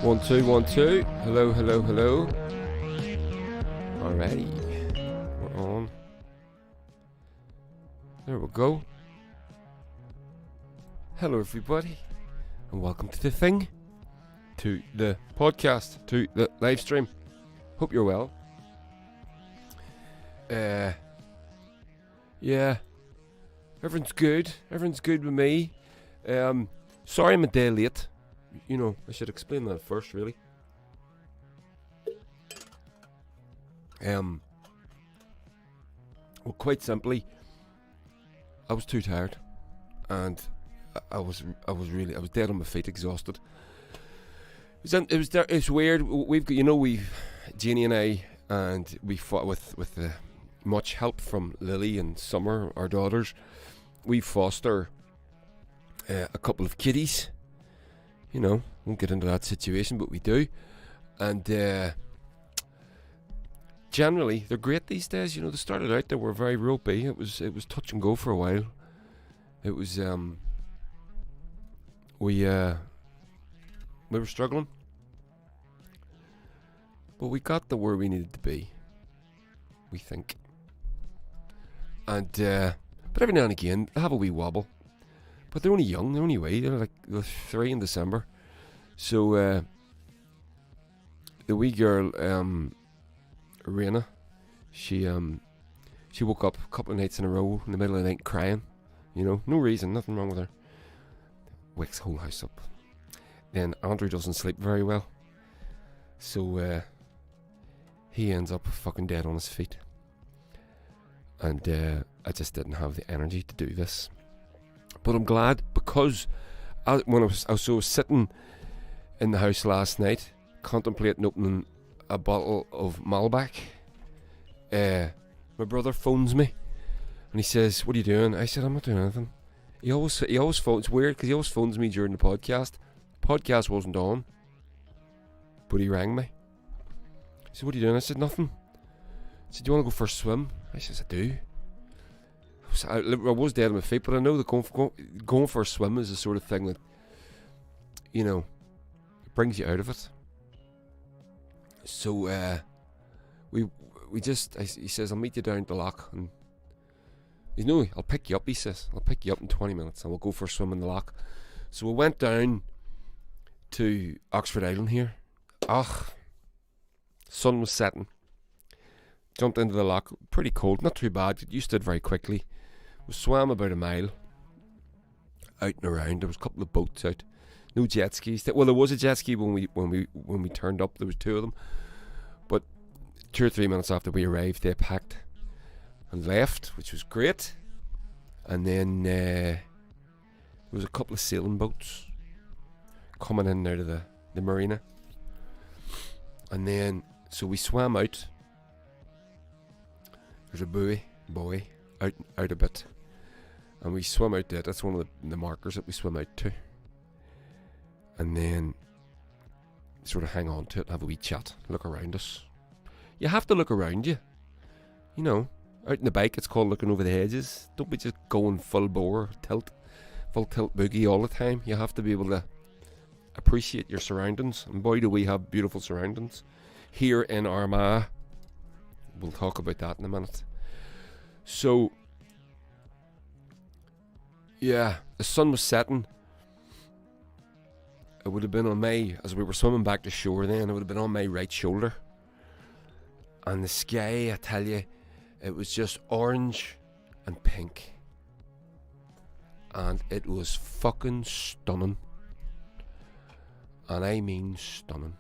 1 2 1 2. Hello, hello, hello. Alrighty, we're on. There we go. Hello, everybody, and welcome to the thing, to the podcast, to the live stream. Hope you're well. Yeah, everyone's good. Everyone's good with me. Sorry I'm a day late. You know, I should explain that first, really. Well, quite simply, I was too tired, and I was dead on my feet, exhausted. It's weird. Jeannie and I, and we fought with much help from Lily and Summer, our daughters. We foster a couple of kiddies. You know, won't get into that situation, but we do. And generally, they're great these days. You know, they started out, they were very ropey. It was touch and go for a while. It was we were struggling, but we got to where we needed to be, we think. And but every now and again they have a wee wobble, but they're only young, they're only wee, they're 3 in December. So the wee girl, Raina, she woke up a couple of nights in a row in the middle of the night crying. You know, no reason, nothing wrong with her. Wakes the whole house up. Then Andrew doesn't sleep very well, so he ends up fucking dead on his feet. And I just didn't have the energy to do this. But I'm glad, because when I was sitting in the house last night, contemplating opening a bottle of Malbec, my brother phones me, and he says, "What are you doing?" I said, "I'm not doing anything." He always phones. It's weird, because he always phones me during the podcast. The podcast wasn't on, but he rang me. He said, "What are you doing?" I said, "Nothing." He said, "Do you want to go for a swim?" I said, "I do." I was dead on my feet, but I know that going for a swim is the sort of thing that, you know, it brings you out of it. So he says, "I'll meet you down at the loch," and I'll pick you up. He says, "I'll pick you up in 20 minutes and we'll go for a swim in the loch." So we went down to Oxford Island here. Sun was setting. Jumped into the loch, pretty cold, not too bad, got used to it very quickly. We swam about a mile, out and around. There was a couple of boats out, no jet skis. Well, there was a jet ski when we turned up. There was 2 of them, but 2 or 3 minutes after we arrived, they packed and left, which was great. And then there was a couple of sailing boats coming in and out of the marina, and then so we swam out. There's a buoy out a bit, and we swim out there. That's one of the markers that we swim out to, and then sort of hang on to it, have a wee chat, look around us. You have to look around you, you know. Out in the bike, it's called looking over the hedges. Don't be just going full tilt boogie all the time. You have to be able to appreciate your surroundings, and boy do we have beautiful surroundings here in Armagh. We'll talk about that in a minute. So, yeah, the sun was setting. It would have been on as we were swimming back to shore then, it would have been on my right shoulder. And the sky, I tell you, it was just orange and pink. And it was fucking stunning. And I mean stunning.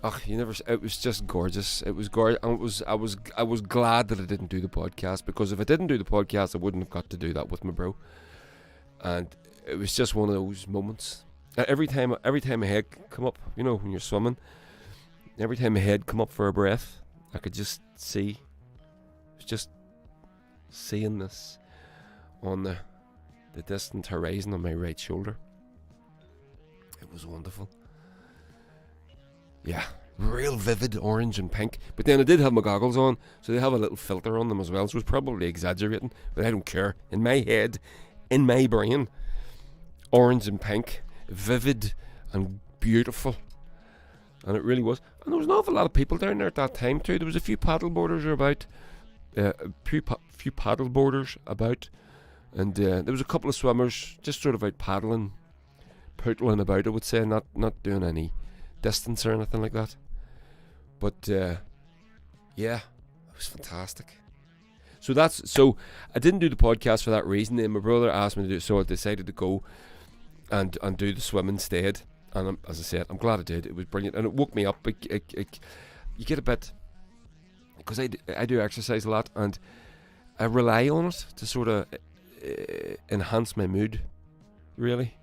It was just gorgeous. It was gorgeous. And I was glad that I didn't do the podcast, because if I didn't do the podcast, I wouldn't have got to do that with my bro. And it was just one of those moments. Every time my head come up, you know, when you're swimming, every time my head come up for a breath, I could just see. I was just seeing this on the distant horizon on my right shoulder. It was wonderful. Yeah, real vivid orange and pink. But then I did have my goggles on, so they have a little filter on them as well, so I was probably exaggerating, but I don't care. In my head, in my brain, orange and pink vivid and beautiful. And it really was. And there was an awful lot of people down there at that time too. There was a few paddleboarders about. Few paddleboarders about. And there was a couple of swimmers just sort of out paddling, pootling about, I would say, not doing any distance or anything like that. But yeah, it was fantastic. So I didn't do the podcast for that reason. Then my brother asked me to do it, so I decided to go and do the swim instead. And as I said, I'm glad I did. It was brilliant, and it woke me up. You get a bit, because I do exercise a lot, and I rely on it to sort of enhance my mood. Really,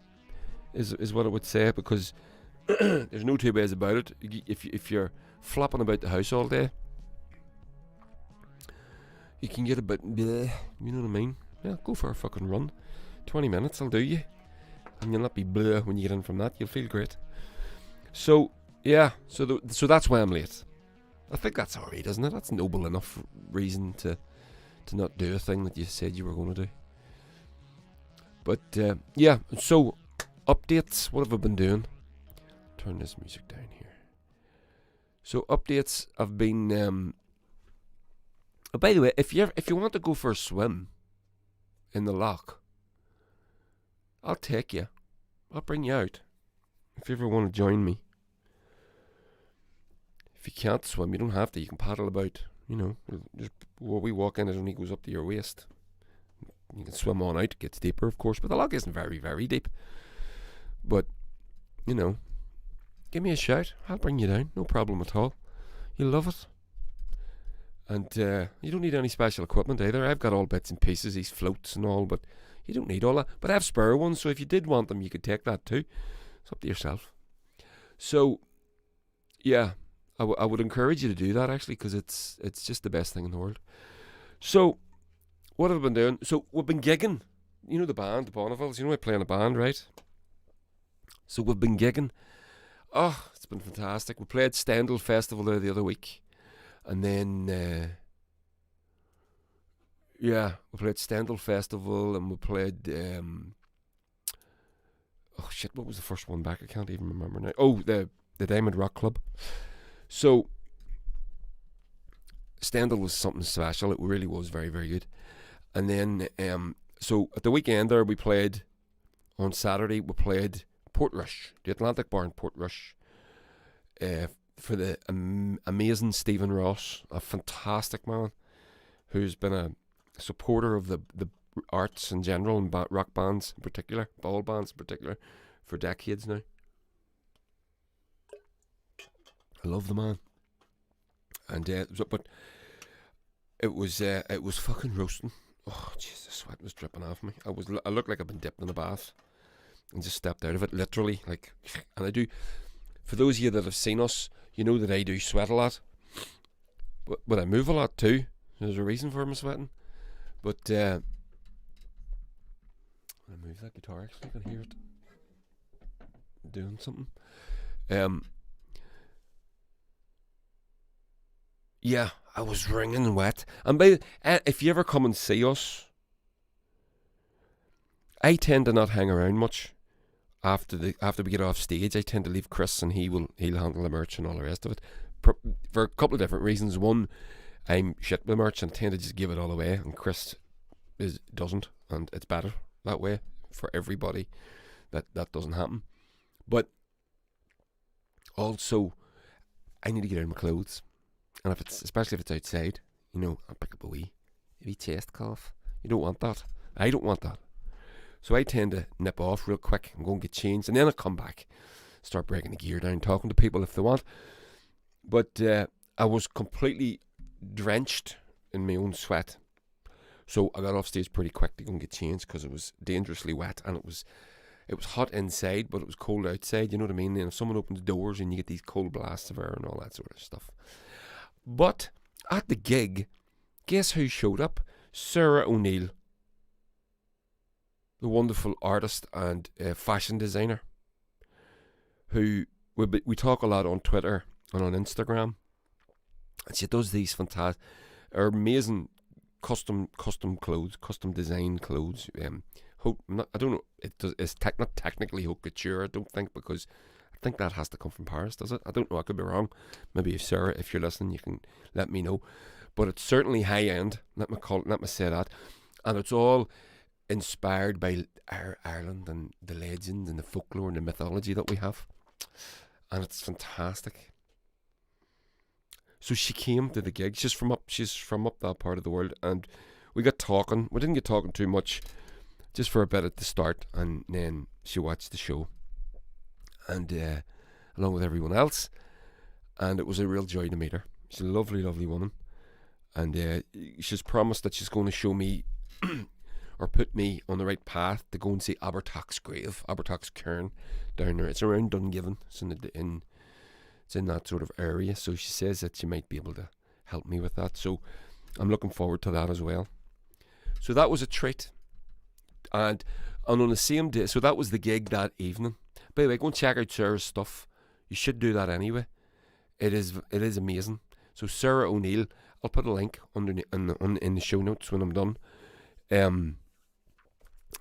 is what I would say, because there's no two ways about it. If you're flopping about the house all day, you can get a bit bleh, you know what I mean? Yeah, go for a fucking run. 20 minutes will do you. And you'll not be bleh when you get in from that. You'll feel great. So, yeah. So that's why I'm late. I think that's alright, isn't it? That's noble enough reason to not do a thing that you said you were going to do. But, yeah. So, updates. What have I been doing? Turn this music down here. So, updates have been... Oh, by the way, if you want to go for a swim in the loch, I'll take you. I'll bring you out. If you ever want to join me. If you can't swim, you don't have to. You can paddle about. You know, just where we walk in, it only goes up to your waist. You can swim on out. It gets deeper, of course, but the loch isn't very, very deep. But, you know, give me a shout. I'll bring you down. No problem at all. You'll love it. And you don't need any special equipment either. I've got all bits and pieces, these floats and all, but you don't need all that. But I have spare ones, so if you did want them, you could take that too. It's up to yourself. So, yeah, I would encourage you to do that, actually, because it's just the best thing in the world. So, what have I been doing? So, we've been gigging. You know the band, the McConvilles. You know I play in a band, right? So, we've been gigging. Oh, it's been fantastic. We played Stendal Festival there the other week. And then, yeah, we played Stendal Festival, and we played, oh shit, what was the first one back? I can't even remember now. Oh, the Diamond Rock Club. So, Stendal was something special. It really was very, very good. And then, so at the weekend there, we played, on Saturday, we played Portrush, the Atlantic Bar in Portrush, for the amazing Stephen Ross, a fantastic man who's been a supporter of the arts in general and rock bands in particular, ball bands in particular, for decades now. I love the man. And but it was fucking roasting. Oh jeez, the sweat was dripping off me. I looked like I'd been dipped in a bath and just stepped out of it, literally, like. And I do. For those of you that have seen us, you know that I do sweat a lot, but I move a lot too. There's a reason for my sweating. But I move that guitar, actually, I can hear it doing something. Yeah, I was wringing wet. And if you ever come and see us, I tend to not hang around much. After we get off stage, I tend to leave Chris, and he'll handle the merch and all the rest of it, for a couple of different reasons. One, I'm shit with merch and tend to just give it all away, and Chris doesn't, and it's better that way for everybody. That doesn't happen. But also, I need to get out of my clothes, and especially if it's outside, you know, I'll pick up a wee chest cough. You don't want that. I don't want that. So I tend to nip off real quick and go and get changed, and then I come back, start breaking the gear down, talking to people if they want. But I was completely drenched in my own sweat, so I got off stage pretty quick to go and get changed because it was dangerously wet, and it was hot inside, but it was cold outside. You know what I mean? And if someone opens the doors, and you get these cold blasts of air and all that sort of stuff. But at the gig, guess who showed up? Sara O'Neill, the wonderful artist and fashion designer, who we talk a lot on Twitter and on Instagram, and she does these amazing custom clothes, custom design clothes, I don't know. It's not technically haute couture, I don't think, because I think that has to come from Paris, does it? I don't know. I could be wrong. Maybe if Sarah, if you're listening, you can let me know. But it's certainly high end. Let me say that. And it's all inspired by Ireland and the legends and the folklore and the mythology that we have. And it's fantastic. So she came to the gig. She's from up that part of the world, and we got talking. We didn't get talking too much, just for a bit at the start, and then she watched the show, and along with everyone else, and it was a real joy to meet her. She's a lovely, lovely woman, and she's promised that she's going to show me or put me on the right path to go and see Abertach's grave, Abertach's cairn down there. It's around Dungiven. It's it's in that sort of area. So she says that she might be able to help me with that. So I'm looking forward to that as well. So that was a treat. And on the same day, so that was the gig that evening. By the way, go and check out Sarah's stuff. You should do that anyway. It is amazing. So Sara O'Neill, I'll put a link in the show notes when I'm done. I'm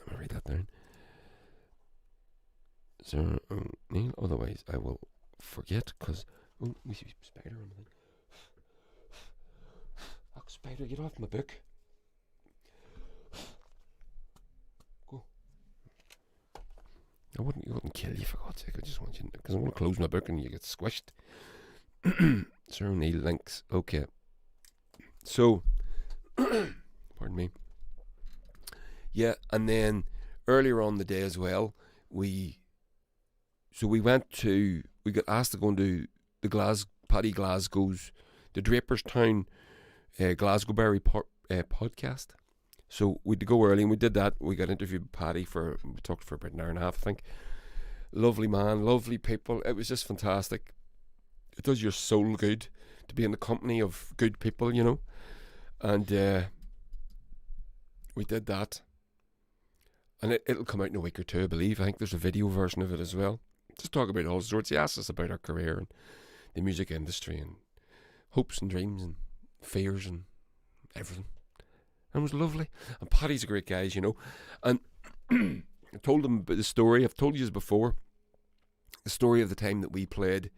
gonna write that down. Sara O'Neill. Otherwise, I will forget. Cause we see spider on the thing. Oh, spider, get off my book. Go. I wouldn't kill you for God's sake. I just want you, because I want to close my book and you get squished. Sara O'Neill links. Okay. So, pardon me. Yeah, and then earlier on the day as well, we got asked to go and do the Paddy Glasgow's, the Draperstown Glasgowberry podcast. So we had to go early, and we did that. We got interviewed with Paddy we talked for about an hour and a half, I think. Lovely man, lovely people. It was just fantastic. It does your soul good to be in the company of good people, you know. And we did that. And it'll come out in a week or two, I believe. I think there's a video version of it as well. Just talk about all sorts. He asked us about our career and the music industry and hopes and dreams and fears and everything. And it was lovely. And Paddy's a great guy, you know. And I told him about the story. I've told you this before. The story of the time that we played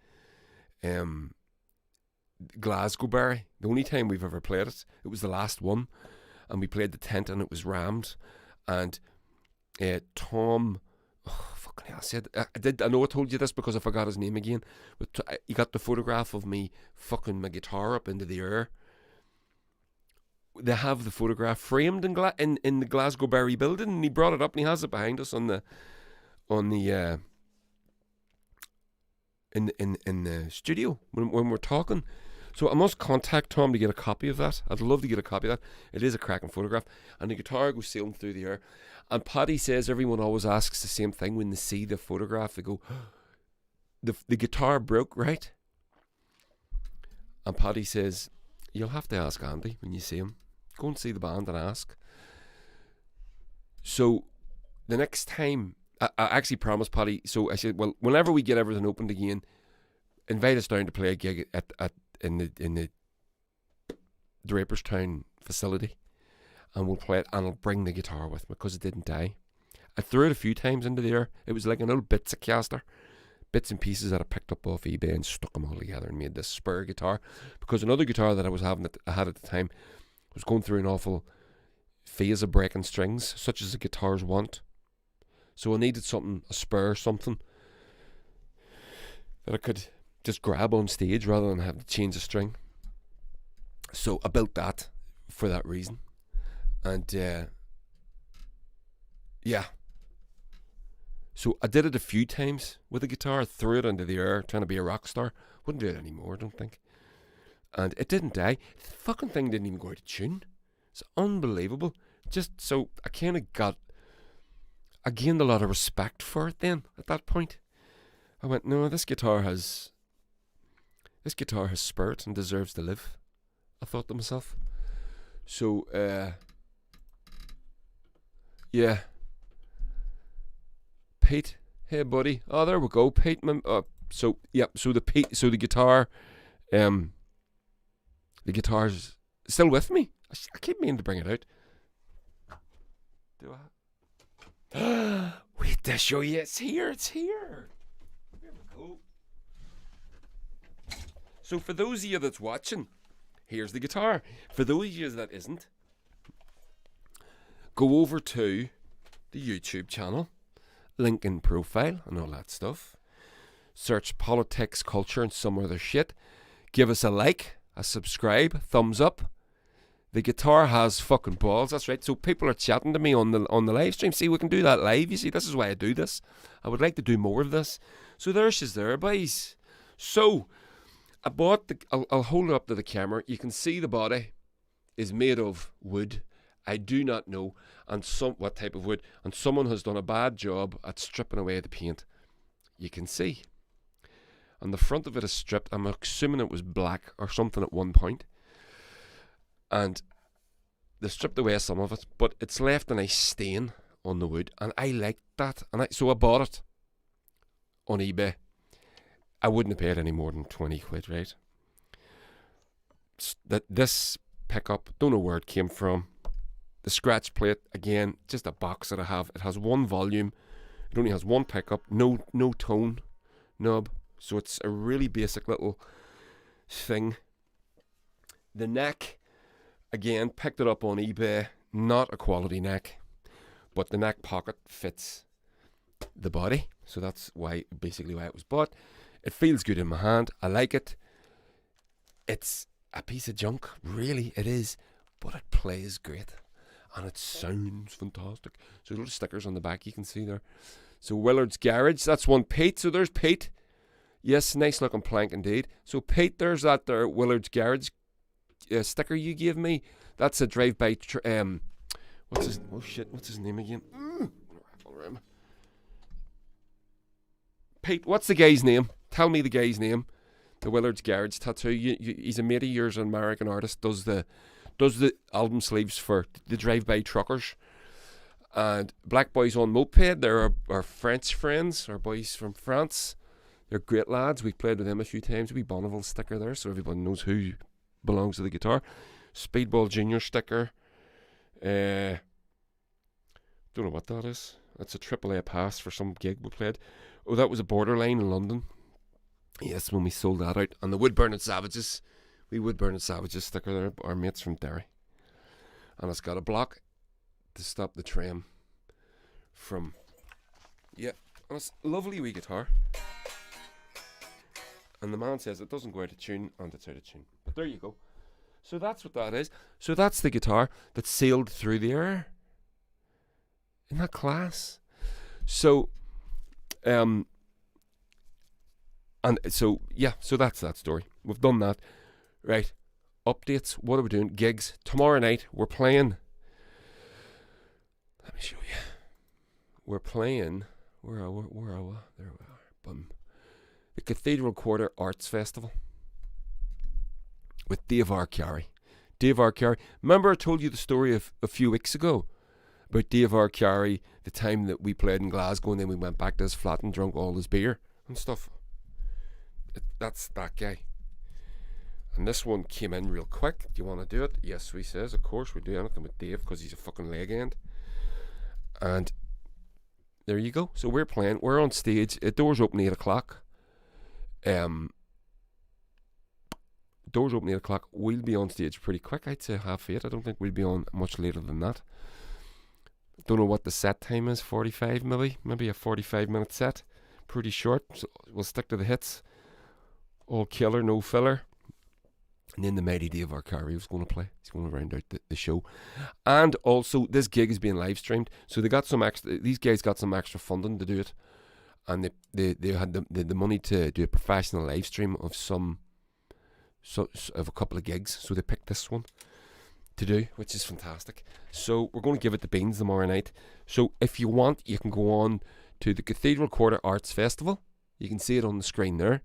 Glasgowberry. The only time we've ever played it. It was the last one. And we played the tent and it was rammed. And Tom, fucking hell, I know I told you this because I forgot his name again, but he got the photograph of me fucking my guitar up into the air. They have the photograph framed in the Glasgowberry building, and he brought it up and he has it behind us in the studio when we're talking. So I must contact Tom to get a copy of that. I'd love to get a copy of that. It is a cracking photograph. And the guitar goes sailing through the air. And Paddy says everyone always asks the same thing when they see the photograph. They go, the guitar broke, right? And Paddy says, you'll have to ask Andy when you see him. Go and see the band and ask. So the next time, I actually promised Paddy, so I said, well, whenever we get everything opened again, invite us down to play a gig in the Draperstown facility, and we'll play it, and I'll bring the guitar with me because it didn't die. I threw it a few times into the air. It was like an old bits of caster, bits and pieces that I picked up off eBay and stuck them all together and made this spur guitar, because another guitar that I had at the time was going through an awful phase of breaking strings, such as the guitars want. So I needed a spur, something that I could just grab on stage rather than have to change a string. So I built that for that reason. And yeah. So I did it a few times with the guitar. I threw it into the air trying to be a rock star. Wouldn't do it anymore, I don't think. And it didn't die. The fucking thing didn't even go out of tune. It's unbelievable. Just so I gained a lot of respect for it then at that point. I went, no, this guitar has spirit and deserves to live, I thought to myself. So yeah, Pete, hey buddy. Oh, there we go, Pete. So the guitar's still with me. I keep meaning to bring it out. Do I? Wait to show you. It's here. It's here. Here we go. So for those of you that's watching, here's the guitar. For those of you that isn't, go over to the YouTube channel, link in profile and all that stuff. Search politics, culture and some other shit. Give us a like, a subscribe, thumbs up. The guitar has fucking balls, that's right. So people are chatting to me on the live stream. See, we can do that live. You see, this is why I do this. I would like to do more of this. So there she's there, boys. So I bought I'll hold it up to the camera. You can see the body is made of wood. I do not know what type of wood. And someone has done a bad job at stripping away the paint. You can see. And the front of it is stripped. I'm assuming it was black or something at one point. And they stripped away some of it, but it's left a nice stain on the wood. And I liked that. So I bought it on eBay. I wouldn't have paid any more than 20 quid, right? This pickup, don't know where it came from. The scratch plate, again, just a box that I have. It has one volume. It only has one pickup. No tone knob. So it's a really basic little thing. The neck, again, picked it up on eBay. Not a quality neck, but the neck pocket fits the body. So that's basically why it was bought. It feels good in my hand. I like it. It's a piece of junk, really, it is. But it plays great. And it sounds fantastic. So little stickers on the back you can see there. So Willard's Garage, that's one Pete. So there's Pete. Yes, nice looking plank indeed. So Pete, there's that there Willard's Garage sticker you gave me. That's a drive-by. What's his name again? Pete, what's the guy's name? Tell me the guy's name. The Willard's Garage tattoo. He's a mate of yours, an American artist. Does the album sleeves for the drive-by truckers. And Black Boys on Moped. They're our French friends, our boys from France. They're great lads. We've played with them a few times. A wee Bonneville sticker there, so everybody knows who belongs to the guitar. Speedball Junior sticker. Don't know what that is. That's a AAA pass for some gig we played. Oh, that was a Borderline in London. Yes, when we sold that out. And the Wood Burning Savages. Wood Burning Savages sticker there. Our mates from Derry. And it's got a block to stop the tram from... Yeah, and it's a lovely wee guitar. And the man says it doesn't go out of tune, and it's out of tune. But there you go. So that's what that is. So that's the guitar that sailed through the air. Isn't that class? So, and so, yeah, so that's that story. We've done that. Right. Updates. What are we doing? Gigs. Tomorrow night, we're playing. Let me show you. We're playing. Where are we? There we are. Boom. The Cathedral Quarter Arts Festival with Dave R. Carey. Dave R. Carey. Remember I told you the story of a few weeks ago about Dave R. Carey, the time that we played in Glasgow and then we went back to his flat and drunk all his beer and stuff. That's that guy. And this one came in real quick. Do you want to do it? Yes, he says. Of course, we do anything with Dave because he's a fucking leg end. And there you go. So we're playing. We're on stage. Doors open 8 o'clock. Doors open 8 o'clock. We'll be on stage pretty quick. I'd say 8:30. I don't think we'll be on much later than that. Don't know what the set time is. 45 maybe. Maybe a 45-minute set. Pretty short. So we'll stick to the hits. All killer, no filler. And then the mighty Dave R. Carey was going to play. He's going to round out the show. And also, this gig is being live streamed. So they got some extra. These guys got some extra funding to do it, and they had the money to do a professional live stream of of a couple of gigs. So they picked this one to do, which is fantastic. So we're going to give it the beans tomorrow night. So if you want, you can go on to the Cathedral Quarter Arts Festival. You can see it on the screen there.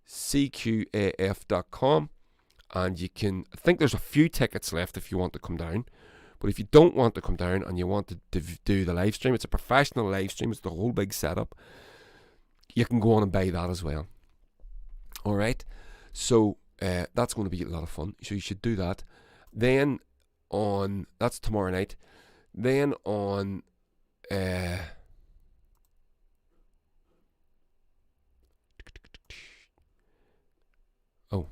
CQAF.com. And you can, I think there's a few tickets left if you want to come down. But if you don't want to come down and you want to do the live stream, it's a professional live stream, it's the whole big setup. You can go on and buy that as well. Alright, so that's going to be a lot of fun. So you should do that. Then that's tomorrow night. Then on oh,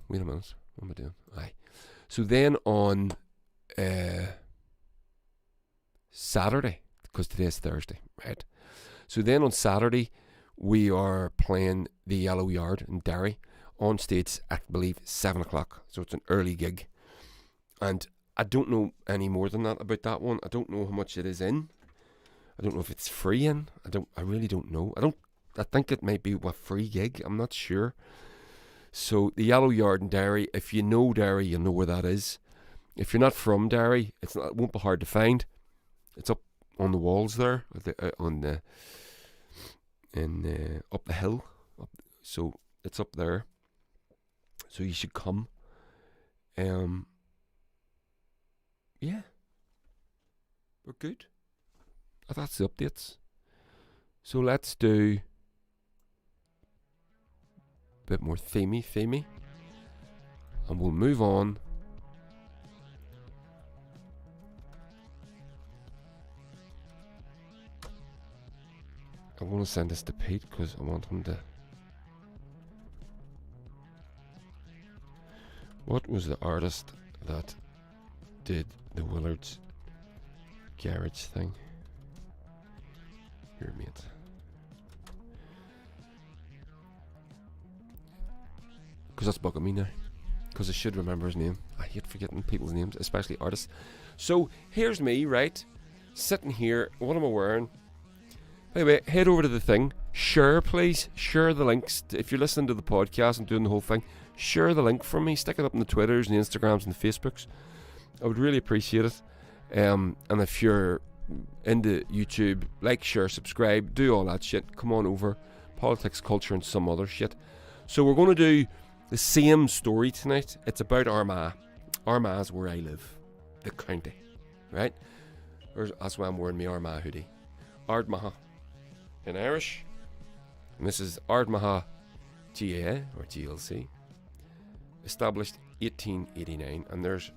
wait a minute. What am I doing? Aye. So then on Saturday, because today's Thursday, right? So then on Saturday, we are playing the Yellow Yard in Derry on stage, I believe, 7 o'clock. So it's an early gig. And I don't know any more than that about that one. I don't know how much it is in. I don't know if it's free in. I really don't know. I think it might be a free gig. I'm not sure. So the Yellow Yard in Derry, if you know Derry, you'll know where that is. If you're not from Derry, it won't be hard to find. It's up on the walls there, up the hill. So it's up there. So you should come. Yeah, we're good. That's the updates. So let's do a bit more themey, and we'll move on. I want to send this to Pete because I want him to. What was the artist that did the Willards garage thing? Here, mate. Because that's bugging me now. Because I should remember his name. I hate forgetting people's names, especially artists. So here's me, right? Sitting here. What am I wearing? By the way, head over to the thing. Share, please. Share the links. If you're listening to the podcast and doing the whole thing, share the link for me. Stick it up on the Twitters and the Instagrams and the Facebooks. I would really appreciate it. And if you're into YouTube, like, share, subscribe, do all that shit. Come on over. Politics, culture, and some other shit. So we're going to do the same story tonight. It's about Armagh. Armagh is where I live. The county. Right? That's why I'm wearing my Armagh hoodie. Ardmagh in Irish. And this is Ardmagh GA or GLC. Established 1889. And there's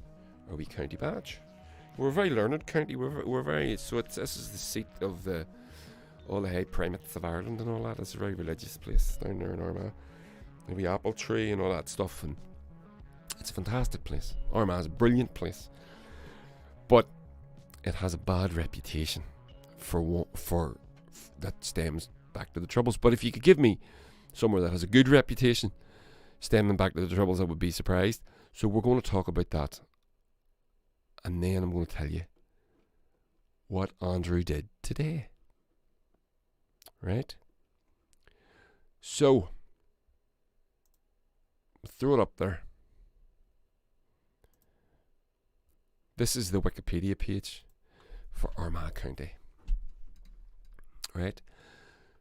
our wee county badge. We're a very learned county. We're very, so this is the seat of all the high primates of Ireland and all that. It's a very religious place down there in Armagh. The wee apple tree and all that stuff, and it's a fantastic place. Armagh is a brilliant place, but it has a bad reputation for that stems back to the Troubles. But if you could give me somewhere that has a good reputation stemming back to the Troubles, I would be surprised. So we're going to talk about that. And then I'm going to tell you what Andrew did today. Right? So, throw it up there. This is the Wikipedia page for Armagh County. Right?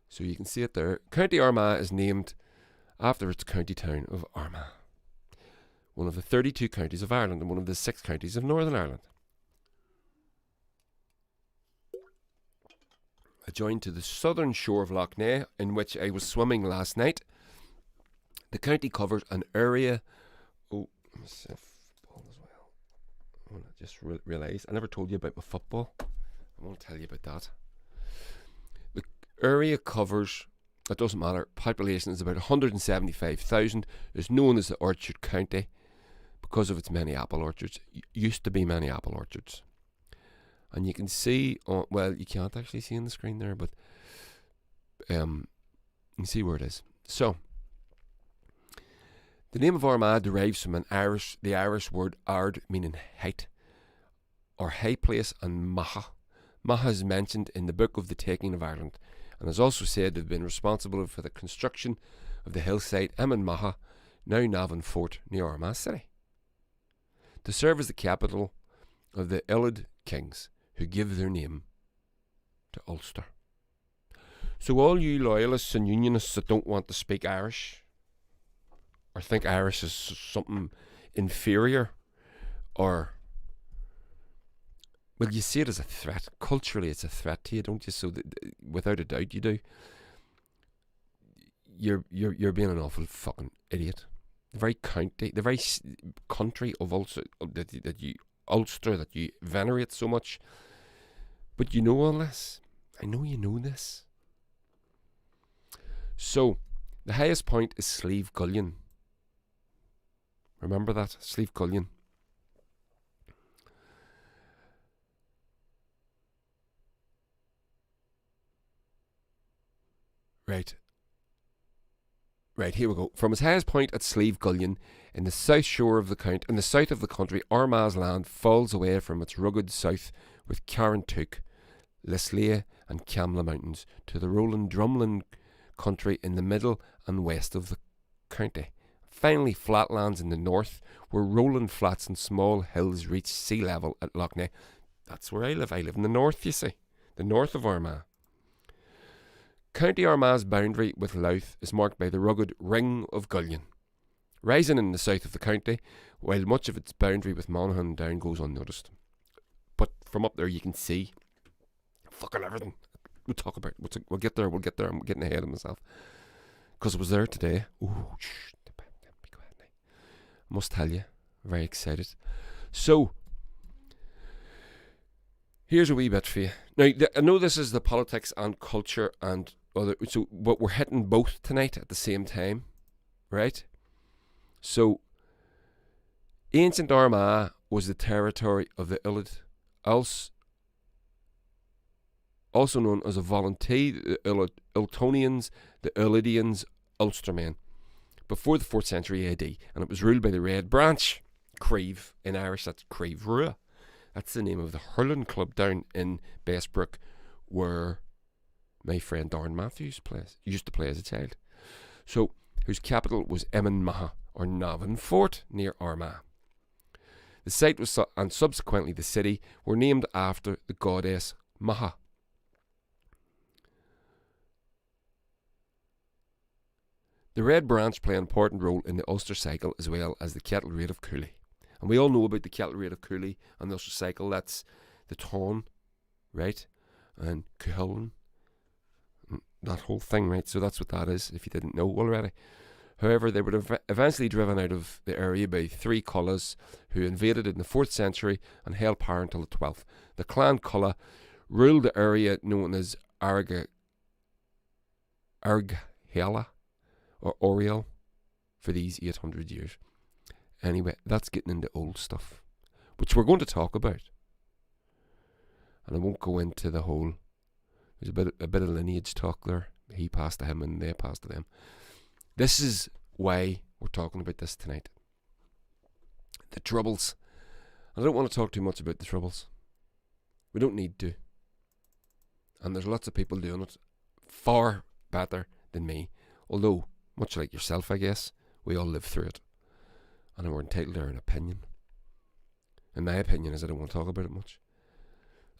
So you can see it there. County Armagh is named after its county town of Armagh, one of the 32 counties of Ireland and one of the 6 counties of Northern Ireland. Adjoined to the southern shore of Loch Ness, in which I was swimming last night, the county covers an area. Oh, let me see football as well. I just realised I never told you about my football. I want to tell you about that. The area covers, it doesn't matter, population is about 175,000. It's known as the Orchard County because of its many apple orchards. Used to be many apple orchards. And you can see, well, you can't actually see on the screen there, but you can see where it is. So, the name of Armagh derives from the Irish word ard, meaning height, or high place, and maha. Maha is mentioned in the Book of the Taking of Ireland, and is also said to have been responsible for the construction of the hillside Emin Maha, now Navan Fort, near Armagh City, to serve as the capital of the Illid kings, who give their name to Ulster. So all you loyalists and unionists that don't want to speak Irish, or think Irish is something inferior, or, well, you see it as a threat. Culturally it's a threat to you, don't you? So without a doubt you do. You're being an awful fucking idiot. The very county, the very country of Ulster that you venerate so much, but you know all this. I know you know this. So, the highest point is Slieve Gullion. Remember that? Slieve Gullion. Right, here we go. From its highest point at Slieve Gullion, in the south shore of the county, in the south of the country, Armagh's land falls away from its rugged south with Carrantook, Lisleigh and Camla Mountains to the rolling drumlin country in the middle and west of the county. Finally, flatlands in the north, where rolling flats and small hills reach sea level at Lough Neagh. That's where I live. I live in the north, you see. The north of Armagh. County Armagh's boundary with Louth is marked by the rugged RIng Of Gullion, rising in the south of the county, while much of its boundary with Monaghan Down goes unnoticed. But from up there you can see fucking everything. We'll talk about it. We'll get there. I'm getting ahead of myself. Because it was there today. Ooh, shh. Be quiet now. I must tell you. Very excited. So, here's a wee bit for you. Now, I know this is the politics and culture and other, but we're hitting both tonight at the same time, right? So, ancient Armagh was the territory of the also known as a volunteer, the Ultonians, the Ulidians, Ulstermen, before the 4th century AD, and it was ruled by the Red Branch, Creve, in Irish that's Creve Rua. That's the name of the hurling club down in Bestbrook, where my friend Darren Matthews used to play as a child. So, whose capital was Emmenmaha, or Navan Fort, near Armagh. The site was and subsequently the city were named after the goddess Maha. The Red Branch play an important role in the Ulster cycle as well as the Kettle Raid of Cooley. And we all know about the Kettle Raid of Cooley and the Ulster cycle. That's the Tawn, right? And Cuchulainn. That whole thing, right? So that's what that is, if you didn't know already. However, they were eventually driven out of the area by 3 Cullas who invaded in the 4th century and held power until the 12th. The Clan Culla ruled the area known as Argheala or Oriel for these 800 years. Anyway, that's getting into old stuff, which we're going to talk about. And I won't go into the whole, there's a bit of lineage talk there. He passed to him and they passed to them. This is why we're talking about this tonight. The Troubles. I don't want to talk too much about the Troubles. We don't need to. And there's lots of people doing it far better than me. Although, much like yourself, I guess, we all live through it. And we're entitled to our opinion. And my opinion is I don't want to talk about it much.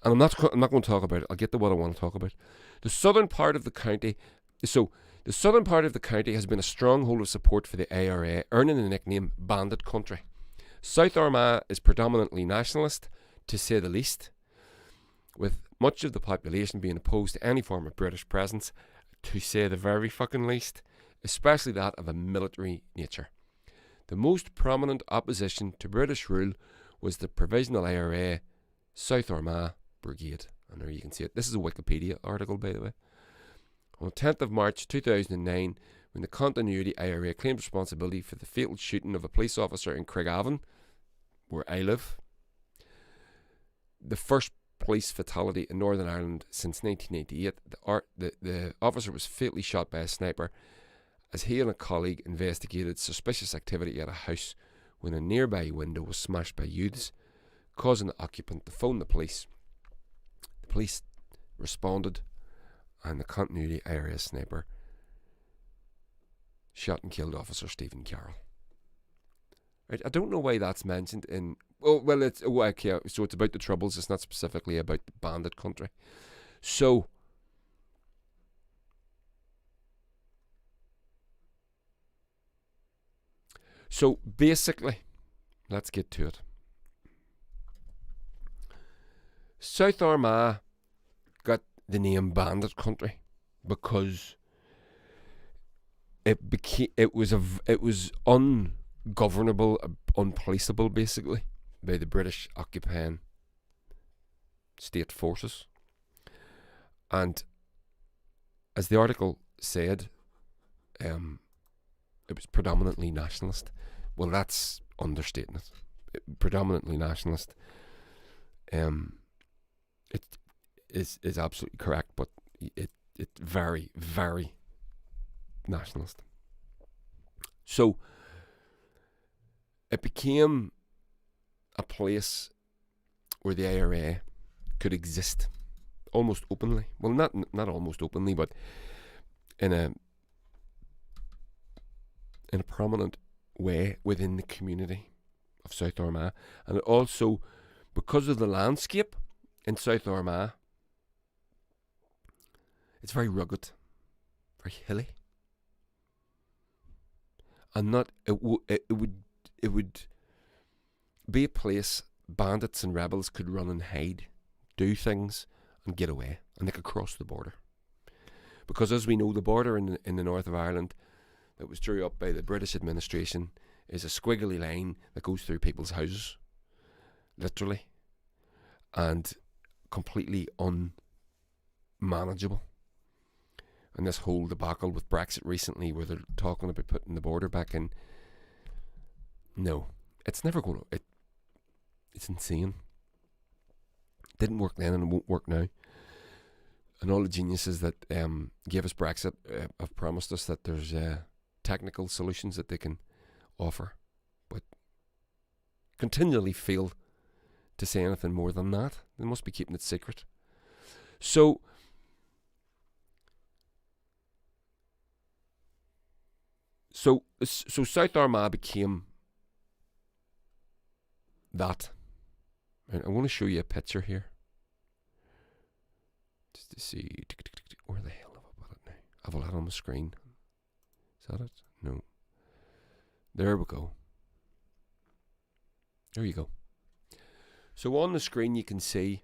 And I'm not going to talk about it. I'll get to what I want to talk about. The southern part of the county has been a stronghold of support for the IRA, earning the nickname Bandit Country. South Armagh is predominantly nationalist, to say the least, with much of the population being opposed to any form of British presence, to say the very fucking least, especially that of a military nature. The most prominent opposition to British rule was the Provisional IRA South Armagh Brigade. And there you can see it. This is a Wikipedia article, by the way. On the 10th of March 2009, when the Continuity IRA claimed responsibility for the fatal shooting of a police officer in Craigavon, where I live, the first police fatality in Northern Ireland since 1998, the officer was fatally shot by a sniper as he and a colleague investigated suspicious activity at a house when a nearby window was smashed by youths, causing the occupant to phone the police. The police responded, and the Continuity IRA sniper shot and killed Officer Stephen Carroll. Right, I don't know why that's mentioned in... okay, so it's about the Troubles. It's not specifically about the Bandit Country. So basically, let's get to it. South Armagh got the name Bandit Country because it was ungovernable, unpoliceable, basically, by the British occupying state forces. And as the article said, it was predominantly nationalist. Well, that's understating it. Predominantly nationalist. It is absolutely correct, but it's very, very nationalist. So it became a place where the IRA could exist almost openly. Well, not almost openly, but in a prominent way within the community of South Armagh. And also, because of the landscape in South Armagh, it's very rugged, very hilly, and it would be a place bandits and rebels could run and hide, do things, and get away, and they could cross the border. Because as we know, the border in the north of Ireland that was drew up by the British administration is a squiggly line that goes through people's houses, literally, and completely unmanageable. And this whole debacle with Brexit recently, where they're talking about putting the border back in, no, it's never going to. It's insane. It didn't work then, and it won't work now. And all the geniuses that gave us Brexit have promised us that there's technical solutions that they can offer, but continually fail to say anything more than that. They must be keeping it secret. So South Armagh became that. Right, I want to show you a picture here, just to see where the hell have I put it now. I've a lot on the screen. Is that it? No. There we go. There you go. So on the screen you can see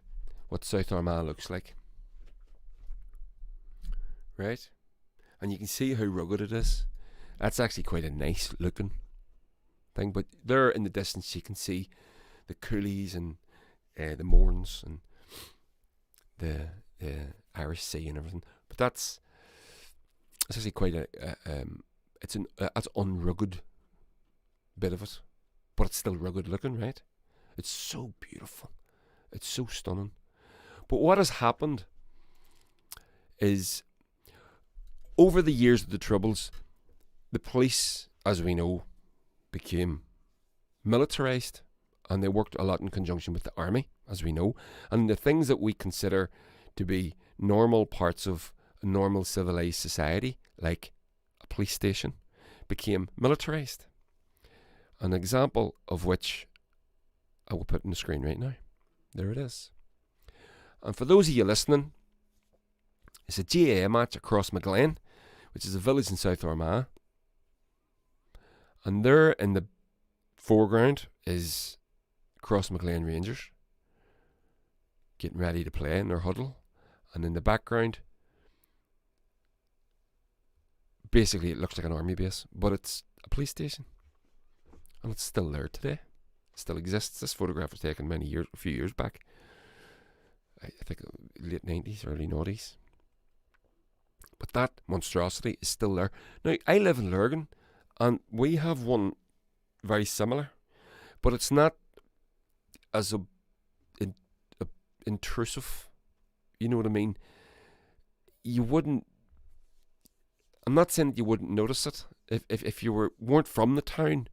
what South Armagh looks like. Right? And you can see how rugged it is. That's actually quite a nice looking thing. But there in the distance you can see the coulees and the moorns and the Irish Sea and everything. But that's actually quite it's an unrugged bit of it, but it's still rugged looking, right? It's so beautiful, it's so stunning. But what has happened is, over the years of the Troubles, the police, as we know, became militarised, and they worked a lot in conjunction with the army, as we know. And the things that we consider to be normal parts of a normal civilised society, like a police station, became militarised. An example of which I will put on the screen right now. There it is. And for those of you listening, it's a GAA match across McGlynn, which is a village in South Armagh. And there in the foreground is Cross McGlynn Rangers getting ready to play in their huddle. And in the background, basically it looks like an army base, but it's a police station. And it's still there today. It still exists. This photograph was taken a few years back. I think late 90s, early 90s. But that monstrosity is still there. Now, I live in Lurgan, and we have one very similar, but it's not as intrusive. You know what I mean? You wouldn't. I'm not saying that you wouldn't notice it if you weren't from the town.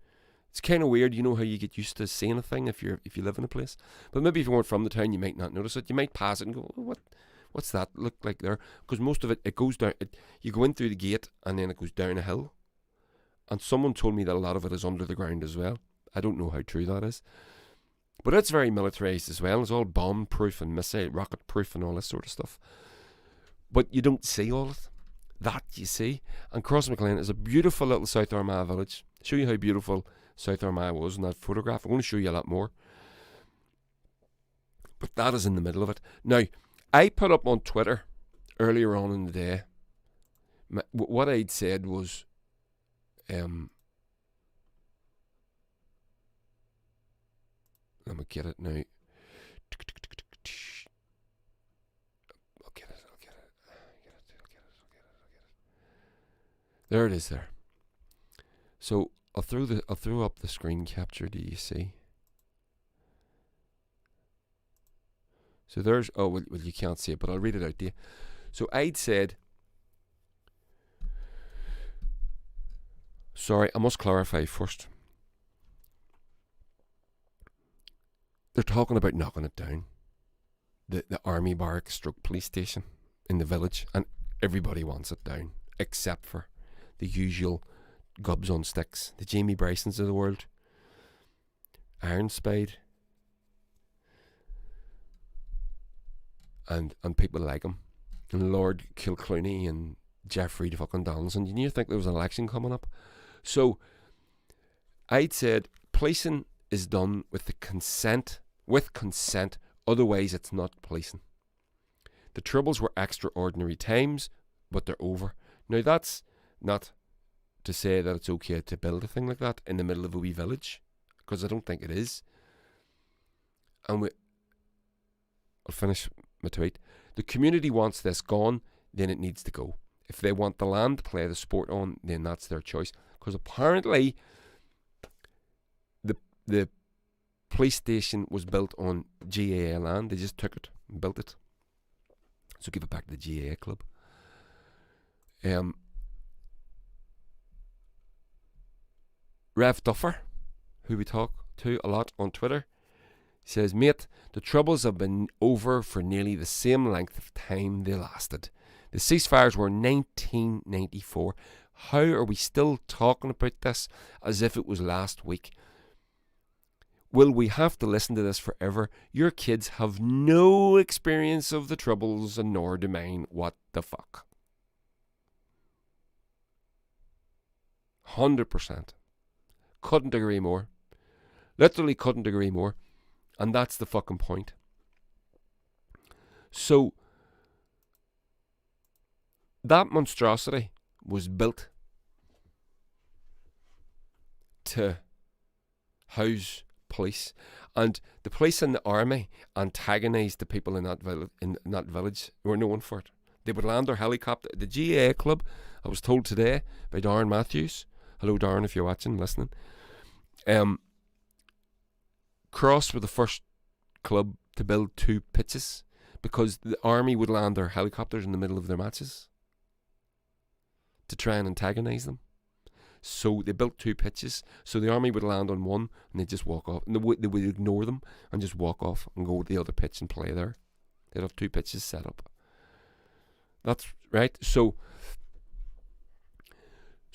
It's kind of weird, you know how you get used to seeing a thing if you live in a place. But maybe if you weren't from the town, you might not notice it. You might pass it and go, oh, what's that look like there? Because most of it goes down. You go in through the gate and then it goes down a hill. And someone told me that a lot of it is under the ground as well. I don't know how true that is. But it's very militarised as well. It's all bomb-proof and missile rocket-proof and all this sort of stuff. But you don't see all of it. That you see. And Cross McGlynn is a beautiful little South Armagh village. Show you how beautiful South Armagh was in that photograph. I'm going to show you a lot more. But that is in the middle of it. Now, I put up on Twitter earlier on in the day, what I'd said was, let me get it now. I'll get it. There it is there. So I'll throw up the screen capture. Do you see? So there's, oh, well, you can't see it, but I'll read it out to you. So I'd said, sorry, I must clarify first. They're talking about knocking it down. The army barracks stroke police station in the village, and everybody wants it down, except for the usual gobs on sticks, the Jamie Brysons of the world, Iron Spade, and people like him, and Lord Kilclooney and Jeffrey fucking Donaldson. You think there was an election coming up? So I'd said policing is done with consent, otherwise it's not policing. The Troubles were extraordinary times, but they're over. Now that's not to say that it's okay to build a thing like that in the middle of a wee village, because I don't think it is. And I'll finish my tweet. The community wants this gone, then it needs to go. If they want the land to play the sport on, then that's their choice. Because apparently the police station was built on GAA land. They just took it and built it. So give it back to the GAA club. Rev Duffer, who we talk to a lot on Twitter, says, mate, the Troubles have been over for nearly the same length of time they lasted. The ceasefires were 1994. How are we still talking about this as if it was last week? Will we have to listen to this forever? Your kids have no experience of the Troubles, and nor do mine. What the fuck? 100%. Couldn't agree more. Literally couldn't agree more. And that's the fucking point. So, that monstrosity was built to house police, and the police and the army antagonised the people in that village who were known for it. They would land their helicopter. The GAA club, I was told today by Darren Matthews. Hello, Darren, if you're watching, listening. Cross were the first club to build 2 pitches because the army would land their helicopters in the middle of their matches to try and antagonise them. So they built 2 pitches, so the army would land on one and they'd just walk off. And they would ignore them and just walk off and go to the other pitch and play there. They'd have 2 pitches set up. That's right. So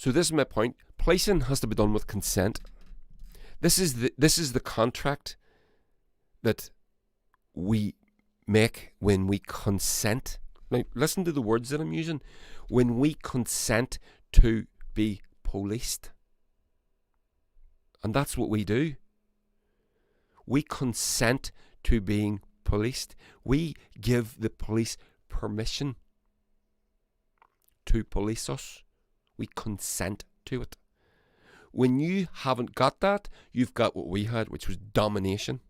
this is my point. Policing has to be done with consent. This is the contract that we make when we consent. Now, listen to the words that I'm using. When we consent to be policed. And that's what we do. We consent to being policed. We give the police permission to police us. We consent to it. When you haven't got that, you've got what we had, which was domination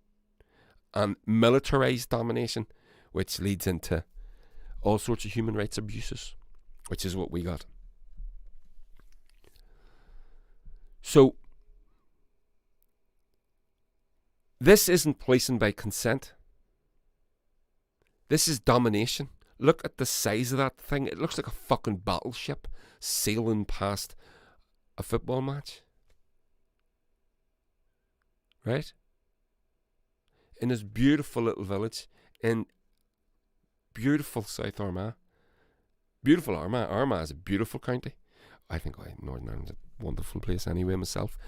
and militarised domination, which leads into all sorts of human rights abuses, which is what we got. So, this isn't policing by consent. This is domination. Look at the size of that thing. It looks like a fucking battleship sailing past a football match. Right? In this beautiful little village in beautiful South Armagh. Beautiful Armagh. Armagh is a beautiful county. I think Northern Ireland's a wonderful place anyway myself.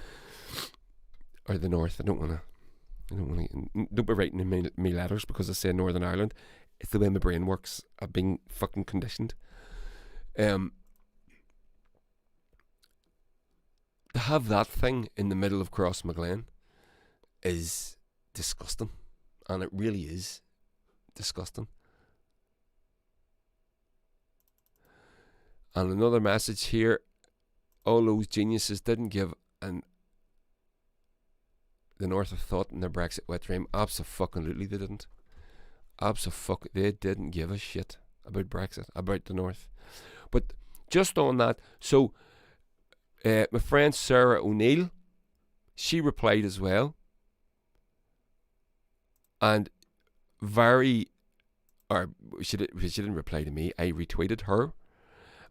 Or the north. I don't want to. Don't be writing me letters because I say Northern Ireland. It's the way my brain works. I've been fucking conditioned. To have that thing in the middle of Crossmaglen is disgusting. And it really is disgusting. And another message here. All those geniuses didn't give the North a thought in their Brexit wet dream. Abso-fucking-lutely they didn't. They didn't give a shit about Brexit, about the North. But just on that, so My friend Sara O'Neill, she replied as well. And she didn't reply to me. I retweeted her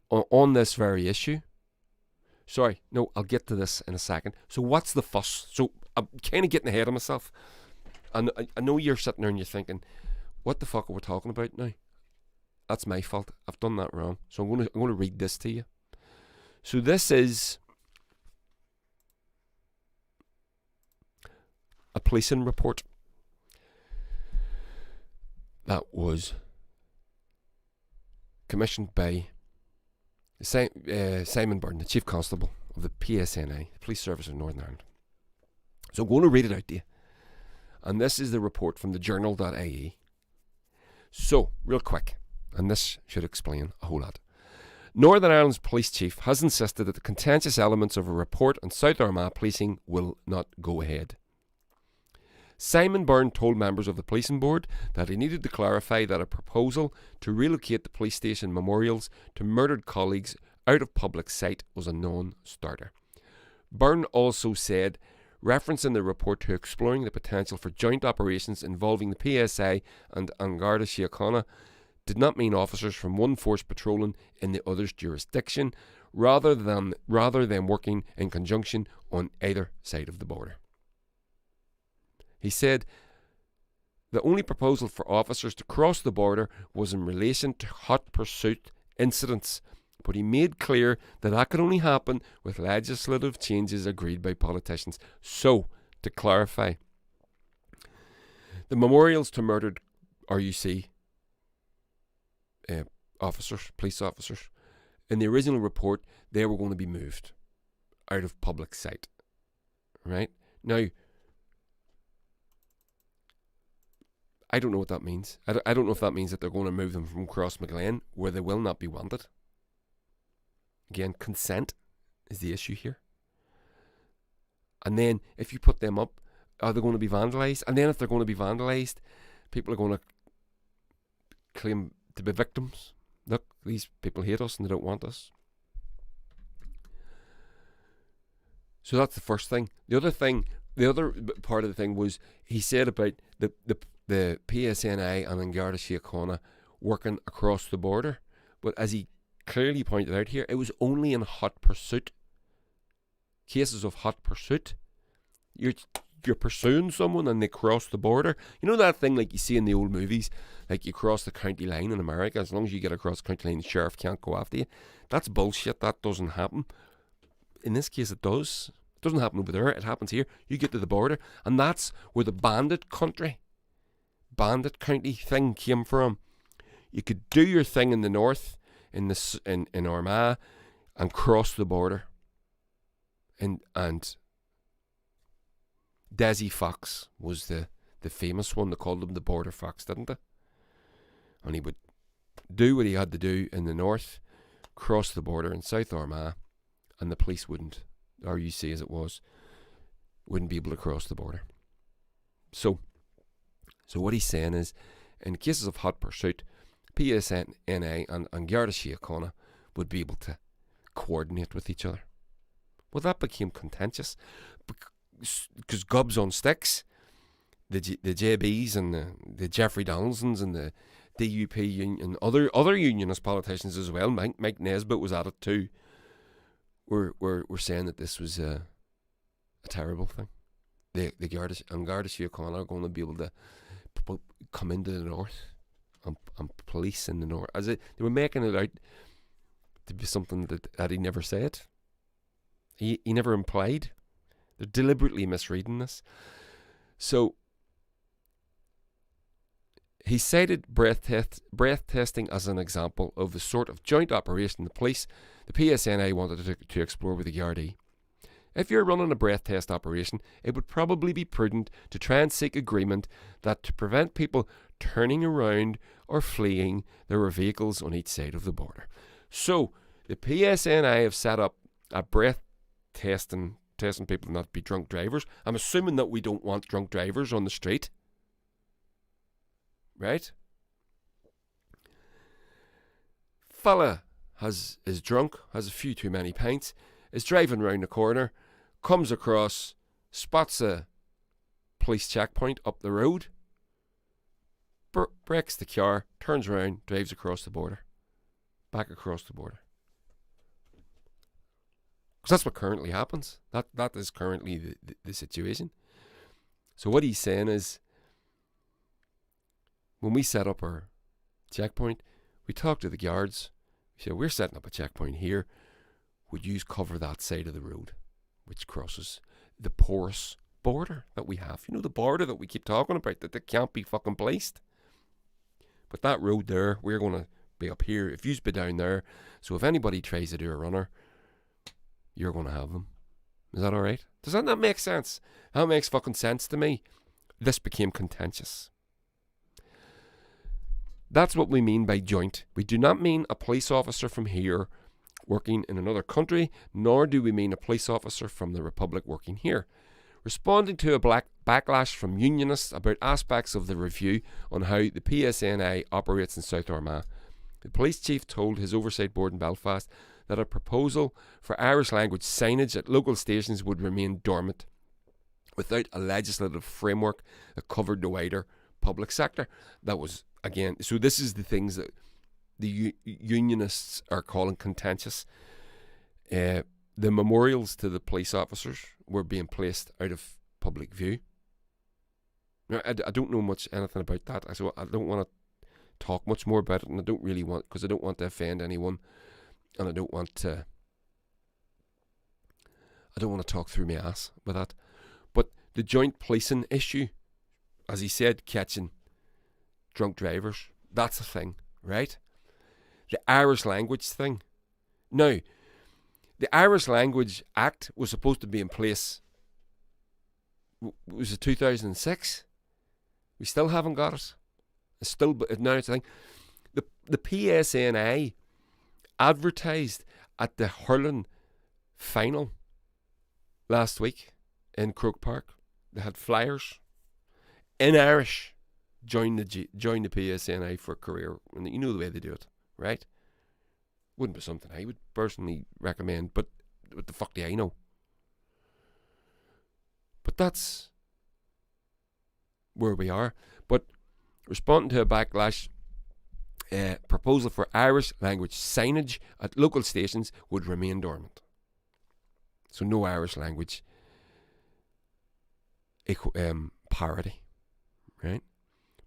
on this very issue. Sorry, no, I'll get to this in a second. So what's the fuss? So I'm kind of getting ahead of myself. And I know you're sitting there and you're thinking, what the fuck are we talking about now? That's my fault. I've done that wrong. So I'm going to read this to you. So this is a policing report that was commissioned by Simon Byrne, the Chief Constable of the PSNI, the Police Service of Northern Ireland. So I'm going to read it out to you. And this is the report from the journal.ie. So, real quick, and this should explain a whole lot. Northern Ireland's police chief has insisted that the contentious elements of a report on South Armagh policing will not go ahead. Simon Byrne told members of the policing board that he needed to clarify that a proposal to relocate the police station memorials to murdered colleagues out of public sight was a non-starter. Byrne also said, referencing the report to exploring the potential for joint operations involving the PSI and An Garda Síochána did not mean officers from one force patrolling in the other's jurisdiction, rather than working in conjunction on either side of the border. He said the only proposal for officers to cross the border was in relation to hot pursuit incidents, but he made clear that could only happen with legislative changes agreed by politicians. So, to clarify, the memorials to murdered RUC police officers, in the original report, they were going to be moved out of public sight. Right? Now, I don't know what that means. I don't know if that means that they're going to move them from Crossmaglen, where they will not be wanted. Again, consent is the issue here. And then, if you put them up, are they going to be vandalised? And then if they're going to be vandalised, people are going to claim to be victims. Look, these people hate us and they don't want us. So that's the first thing. The other part of the thing was, he said about the PSNI and An Garda Síochána working across the border. But as he clearly pointed out here, it was only in hot pursuit. Cases of hot pursuit. You're pursuing someone and they cross the border. You know that thing like you see in the old movies, like you cross the county line in America, as long as you get across the county line, the sheriff can't go after you. That's bullshit. That doesn't happen. In this case it does. It doesn't happen over there. It happens here. You get to the border, and that's where the Bandit Country, Bandit County thing came from. You could do your thing in the north, in Armagh, and cross the border. And Desi Fox was the famous one. They called him the Border Fox, didn't they? And he would do what he had to do in the north, cross the border in South Armagh, and the police wouldn't, RUC as it was, wouldn't be able to cross the border. So what he's saying is, in cases of hot pursuit, PSNI and An Garda Síochána would be able to coordinate with each other. Well, that became contentious because gobs on sticks, the JBs and the Jeffrey Donaldsons and the DUP union, other unionist politicians as well. Mike Nesbitt was at it too. We're saying that this was a terrible thing. The An Garda Síochána are going to be able to come into the north and police in the north. They were making it out to be something that he never said. He never implied. They're deliberately misreading this. So he cited breath testing as an example of the sort of joint operation the PSNI wanted to explore with the Gardaí. If you're running a breath test operation, it would probably be prudent to try and seek agreement that to prevent people turning around or fleeing, there were vehicles on each side of the border. So the PSNI have set up a breath testing people not to be drunk drivers. I'm assuming that we don't want drunk drivers on the street. Right? Fella is drunk, has a few too many pints, is driving round the corner, comes across, spots a police checkpoint up the road, brakes the car, turns around, drives across the border. Back across the border. Because that's what currently happens. That is currently the situation. So what he's saying is, when we set up our checkpoint, we talk to the guards. We say, we're setting up a checkpoint here. Would you cover that side of the road, which crosses the porous border that we have? You know, the border that we keep talking about, that can't be fucking placed. But that road there, we're going to be up here. If you be down there, so if anybody tries to do a runner, you're going to have them. Is that alright? Does that not make sense? That makes fucking sense to me. This became contentious. That's what we mean by joint. We do not mean a police officer from here working in another country, nor do we mean a police officer from the Republic working here. Responding to a backlash from unionists about aspects of the review on how the PSNI operates in South Armagh, the police chief told his oversight board in Belfast that a proposal for Irish language signage at local stations would remain dormant without a legislative framework that covered the wider public sector. That was, again, so this is the things that the unionists are calling contentious. The memorials to the police officers were being placed out of public view. Now, I don't know anything about that, so I don't want to talk much more about it, and I don't really want, because I don't want to offend anyone, and I don't want to talk through my ass with that. But the joint policing issue, as he said, catching drunk drivers, that's a thing, right? The Irish language thing. Now, the Irish Language Act was supposed to be in place, was it 2006? We still haven't got it. Now it's a thing. The PSNI advertised at the hurling final last week in Croke Park. They had flyers in Irish. Join the PSNI for a career. And you know the way they do it, right? Wouldn't be something I would personally recommend, but what the fuck do I know? But that's where we are. But responding to a backlash, proposal for Irish language signage at local stations would remain dormant. So no Irish language parody, right?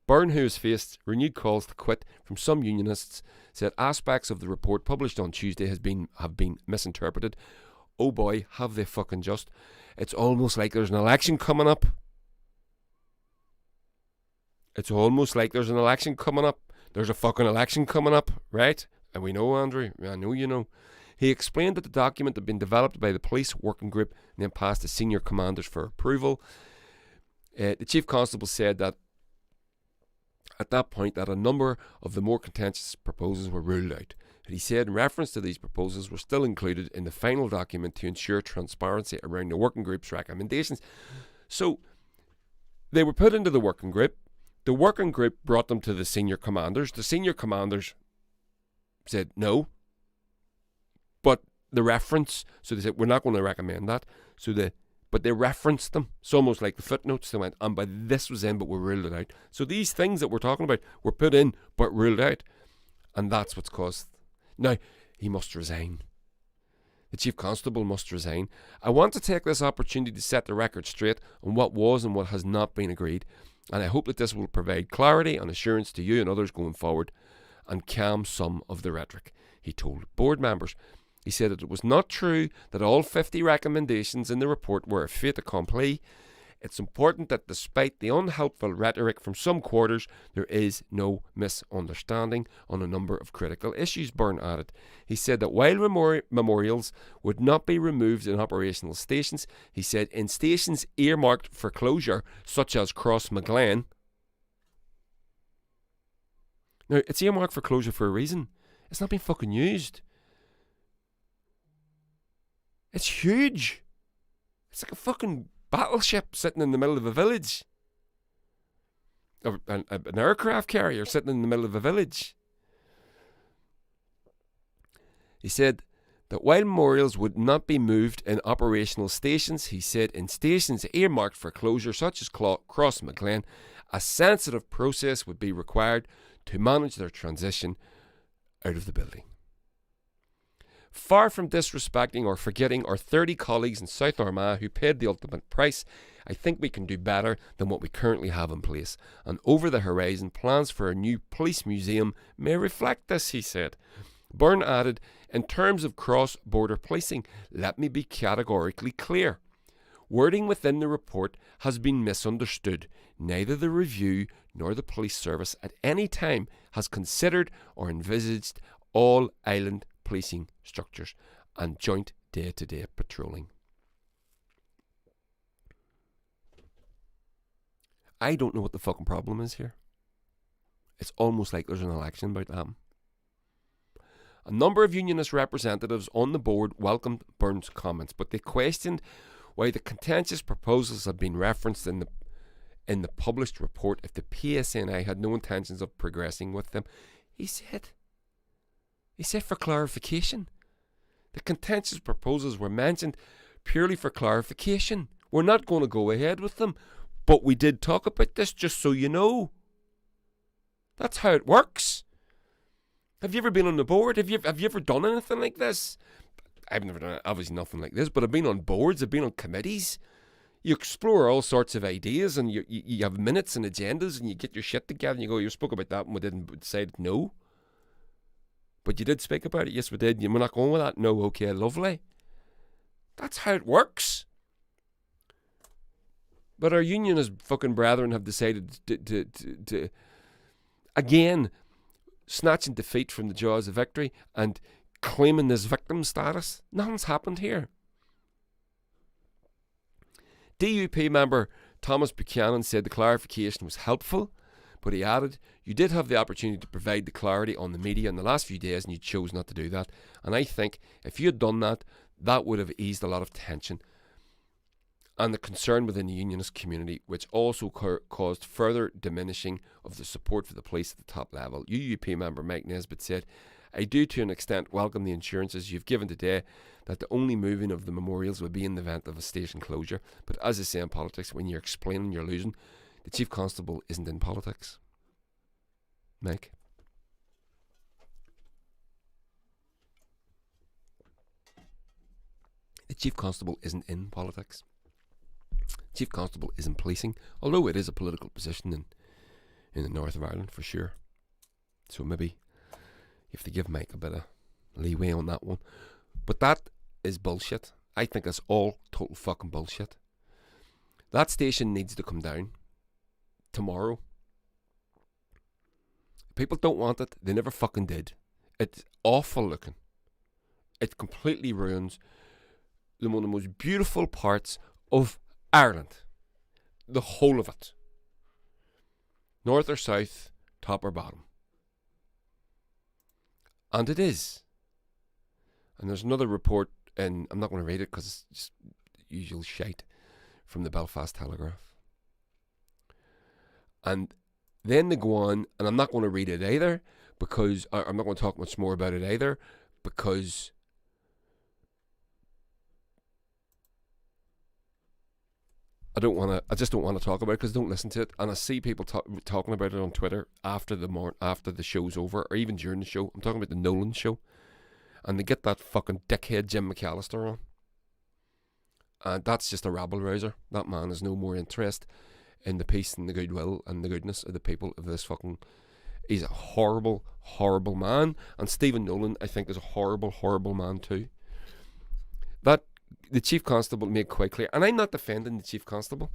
Byrne, who has faced renewed calls to quit from some unionists, said aspects of the report published on Tuesday have been misinterpreted. Oh boy, have they fucking just. It's almost like there's an election coming up. It's almost like there's an election coming up. There's a fucking election coming up, right? And we know, Andrew, I know you know. He explained that the document had been developed by the police working group and then passed to senior commanders for approval. The chief constable said that at that point that a number of the more contentious proposals were ruled out. And he said in reference to these proposals were still included in the final document to ensure transparency around the working group's recommendations. So they were put into the working group. The working group brought them to the senior commanders. The senior commanders said no. But the reference, so they said, we're not going to recommend that. But they referenced them. It's almost like the footnotes. They went, and by this was in, but we ruled it out. So these things that we're talking about were put in, but ruled out. And that's what's caused. Now, he must resign. The chief constable must resign. I want to take this opportunity to set the record straight on what was and what has not been agreed. And I hope that this will provide clarity and assurance to you and others going forward and calm some of the rhetoric, he told board members. He said that it was not true that all 50 recommendations in the report were a fait accompli. It's important that despite the unhelpful rhetoric from some quarters, there is no misunderstanding on a number of critical issues, Byrne added. He said that while memorials would not be removed in operational stations, he said in stations earmarked for closure, such as Crossmaglen. Now, it's earmarked for closure for a reason. It's not being fucking used. It's huge. It's like a fucking battleship sitting in the middle of a village. Or an aircraft carrier sitting in the middle of a village. He said that while memorials would not be moved in operational stations, he said in stations earmarked for closure such as Cross McLean, a sensitive process would be required to manage their transition out of the building. Far from disrespecting or forgetting our 30 colleagues in South Armagh who paid the ultimate price, I think we can do better than what we currently have in place. And over the horizon, plans for a new police museum may reflect this, he said. Byrne added, in terms of cross-border policing, let me be categorically clear. Wording within the report has been misunderstood. Neither the review nor the police service at any time has considered or envisaged all island policing structures and joint day-to-day patrolling. I don't know what the fucking problem is here. It's almost like there's an election about to happen. A number of unionist representatives on the board welcomed Byrne's comments, but they questioned why the contentious proposals had been referenced in the published report if the PSNI had no intentions of progressing with them. He said for clarification. The contentious proposals were mentioned purely for clarification. We're not going to go ahead with them, but we did talk about this, just so you know. That's how it works. Have you ever been on the board? Have you ever done anything like this? I've never done obviously nothing like this, but I've been on boards, I've been on committees. You explore all sorts of ideas, and you have minutes and agendas, and you get your shit together, and you go, you spoke about that, and we didn't decide no. But you did speak about it. Yes, we did. We're not going with that. No, okay, lovely. That's how it works. But our unionist fucking brethren have decided to again, snatching defeat from the jaws of victory and claiming this victim status. Nothing's happened here. DUP member Thomas Buchanan said the clarification was helpful, but he added, you did have the opportunity to provide the clarity on the media in the last few days and you chose not to do that. And I think if you had done that, that would have eased a lot of tension and the concern within the unionist community, which also caused further diminishing of the support for the police at the top level. UUP member Mike Nesbitt said, I do to an extent welcome the assurances you've given today that the only moving of the memorials would be in the event of a station closure. But as I say in politics, when you're explaining you're losing, the Chief Constable isn't in politics. Mike? The Chief Constable isn't in politics. Chief Constable is in policing, although it is a political position in the north of Ireland for sure. So maybe you have to give Mike a bit of leeway on that one. But that is bullshit. I think that's all total fucking bullshit. That station needs to come down tomorrow. People don't want it. They never fucking did. It's awful looking. It completely ruins one of the most beautiful parts of Ireland. The whole of it. North or south, top or bottom. And it is. And there's another report, and I'm not going to read it because it's just usual shite, from the Belfast Telegraph. And then they go on, and I'm not going to read it either, because I'm not going to talk much more about it either, because I just don't want to talk about it because I don't listen to it, and I see people talking about it on Twitter after the show's over, or even during the show. I'm talking about the Nolan show, and they get that fucking dickhead Jim McAllister on, and that's just a rabble rouser. That man has no more interest in the peace and the goodwill and the goodness of the people of this fucking. He's a horrible, horrible man, and Stephen Nolan, I think, is a horrible, horrible man too. That the Chief Constable made quite clear, and I'm not defending the Chief Constable.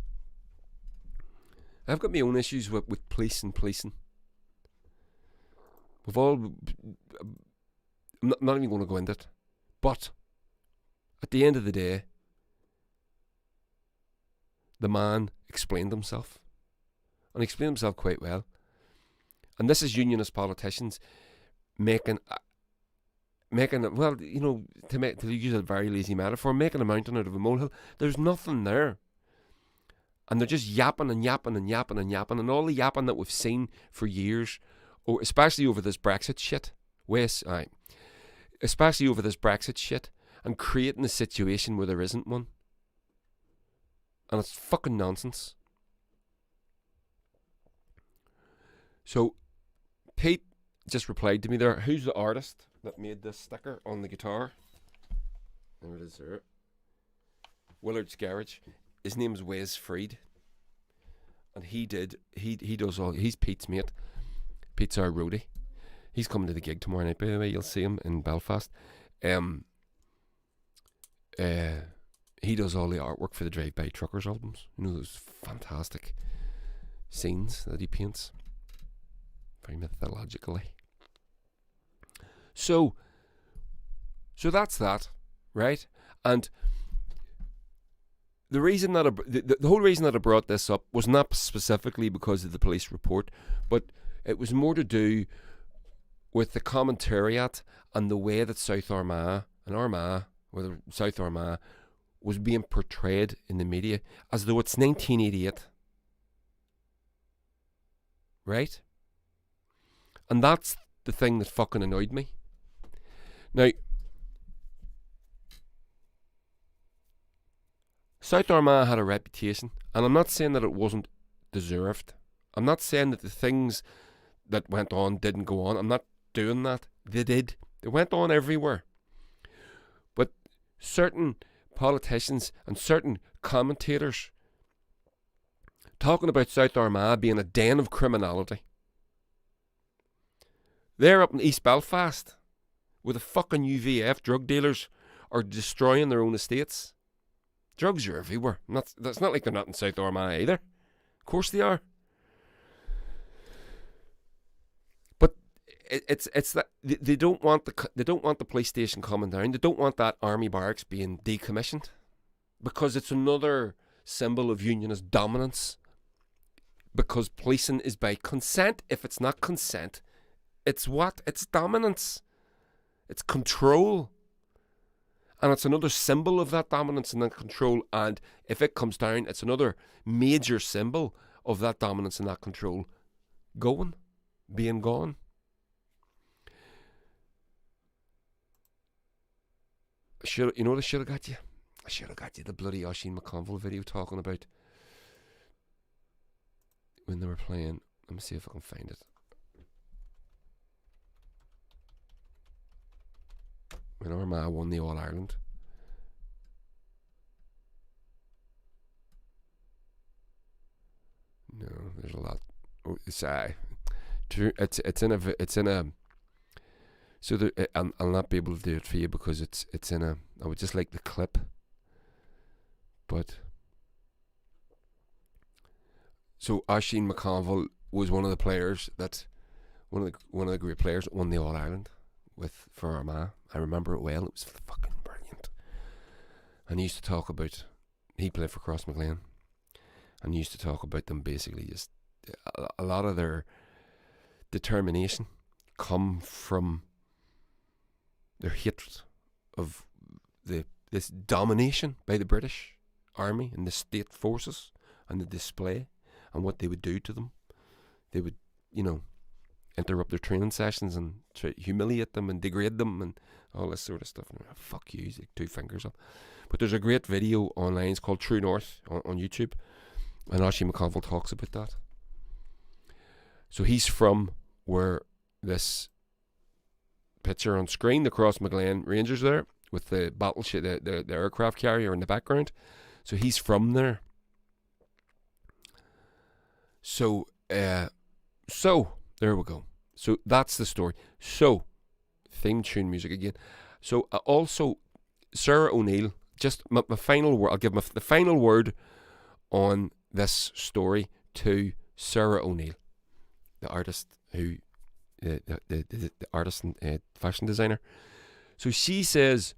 I've got my own issues with police and policing. I'm not even going to go into it, but at the end of the day, the man explained himself, and he explained himself quite well. And this is unionist politicians making well, you know, to use a very lazy metaphor, making a mountain out of a molehill. There's nothing there, and they're just yapping and yapping and yapping and yapping, and all the yapping that we've seen for years, especially over this Brexit shit. especially over this Brexit shit, and creating a situation where there isn't one. And it's fucking nonsense. So, Pete just replied to me there, who's the artist that made this sticker on the guitar? There it is there. Willard's Garage. His name's Wes Freed. And he does all, he's Pete's mate. Pete's our roadie. He's coming to the gig tomorrow night, by the way. You'll see him in Belfast. He does all the artwork for the Drive-By Truckers albums. You know, those fantastic scenes that he paints. Very methodologically. So that's that, right? And the reason that the whole reason that I brought this up was not specifically because of the police report, but it was more to do with the commentariat and the way that South Armagh and Armagh, or South Armagh, was being portrayed in the media as though it's 1988. Right? And that's the thing that fucking annoyed me. Now, South Armagh had a reputation, and I'm not saying that it wasn't deserved. I'm not saying that the things that went on didn't go on. I'm not doing that. They did. They went on everywhere. But certain politicians and certain commentators talking about South Armagh being a den of criminality. They're up in East Belfast where the fucking UVF drug dealers are destroying their own estates. Drugs are everywhere. That's not like they're not in South Armagh either. Of course they are. But it's that they don't want the police station coming down. They don't want that army barracks being decommissioned, because it's another symbol of unionist dominance. Because policing is by consent. If it's not consent, it's what? It's dominance. It's control. And it's another symbol of that dominance and that control. And if it comes down, it's another major symbol of that dominance and that control being gone. You know what I should have got you? I should have got you the bloody Osin McConvilles video talking about when they were playing. Let me see if I can find it. When Armagh won the All-Ireland. No, there's a lot. Oh, it's in a. So there, I'll not be able to do it for you because it's in a. I would just like the clip. But so Oisín McConville was one of the players that one of the great players that won the All-Ireland for Armagh. I remember it well. It was fucking brilliant. And he used to talk about, he played for Crossmaglen, and he used to talk about them basically just a lot of their determination come from their hatred of this domination by the British Army and the state forces and the display and what they would do to them. They would, interrupt their training sessions and try to humiliate them and degrade them and all this sort of stuff. And, fuck you, like 2 fingers up. But there's a great video online. It's called True North on YouTube, and Oisín McConville talks about that. So he's from where this picture on screen, the Crossmaglen Rangers there with the battleship, the aircraft carrier in the background. So he's from there. So there we go. So that's the story. So, theme tune music again. So also, Sara O'Neill, just my final word, I'll give the final word on this story to Sara O'Neill, the artist the artist and fashion designer. So she says,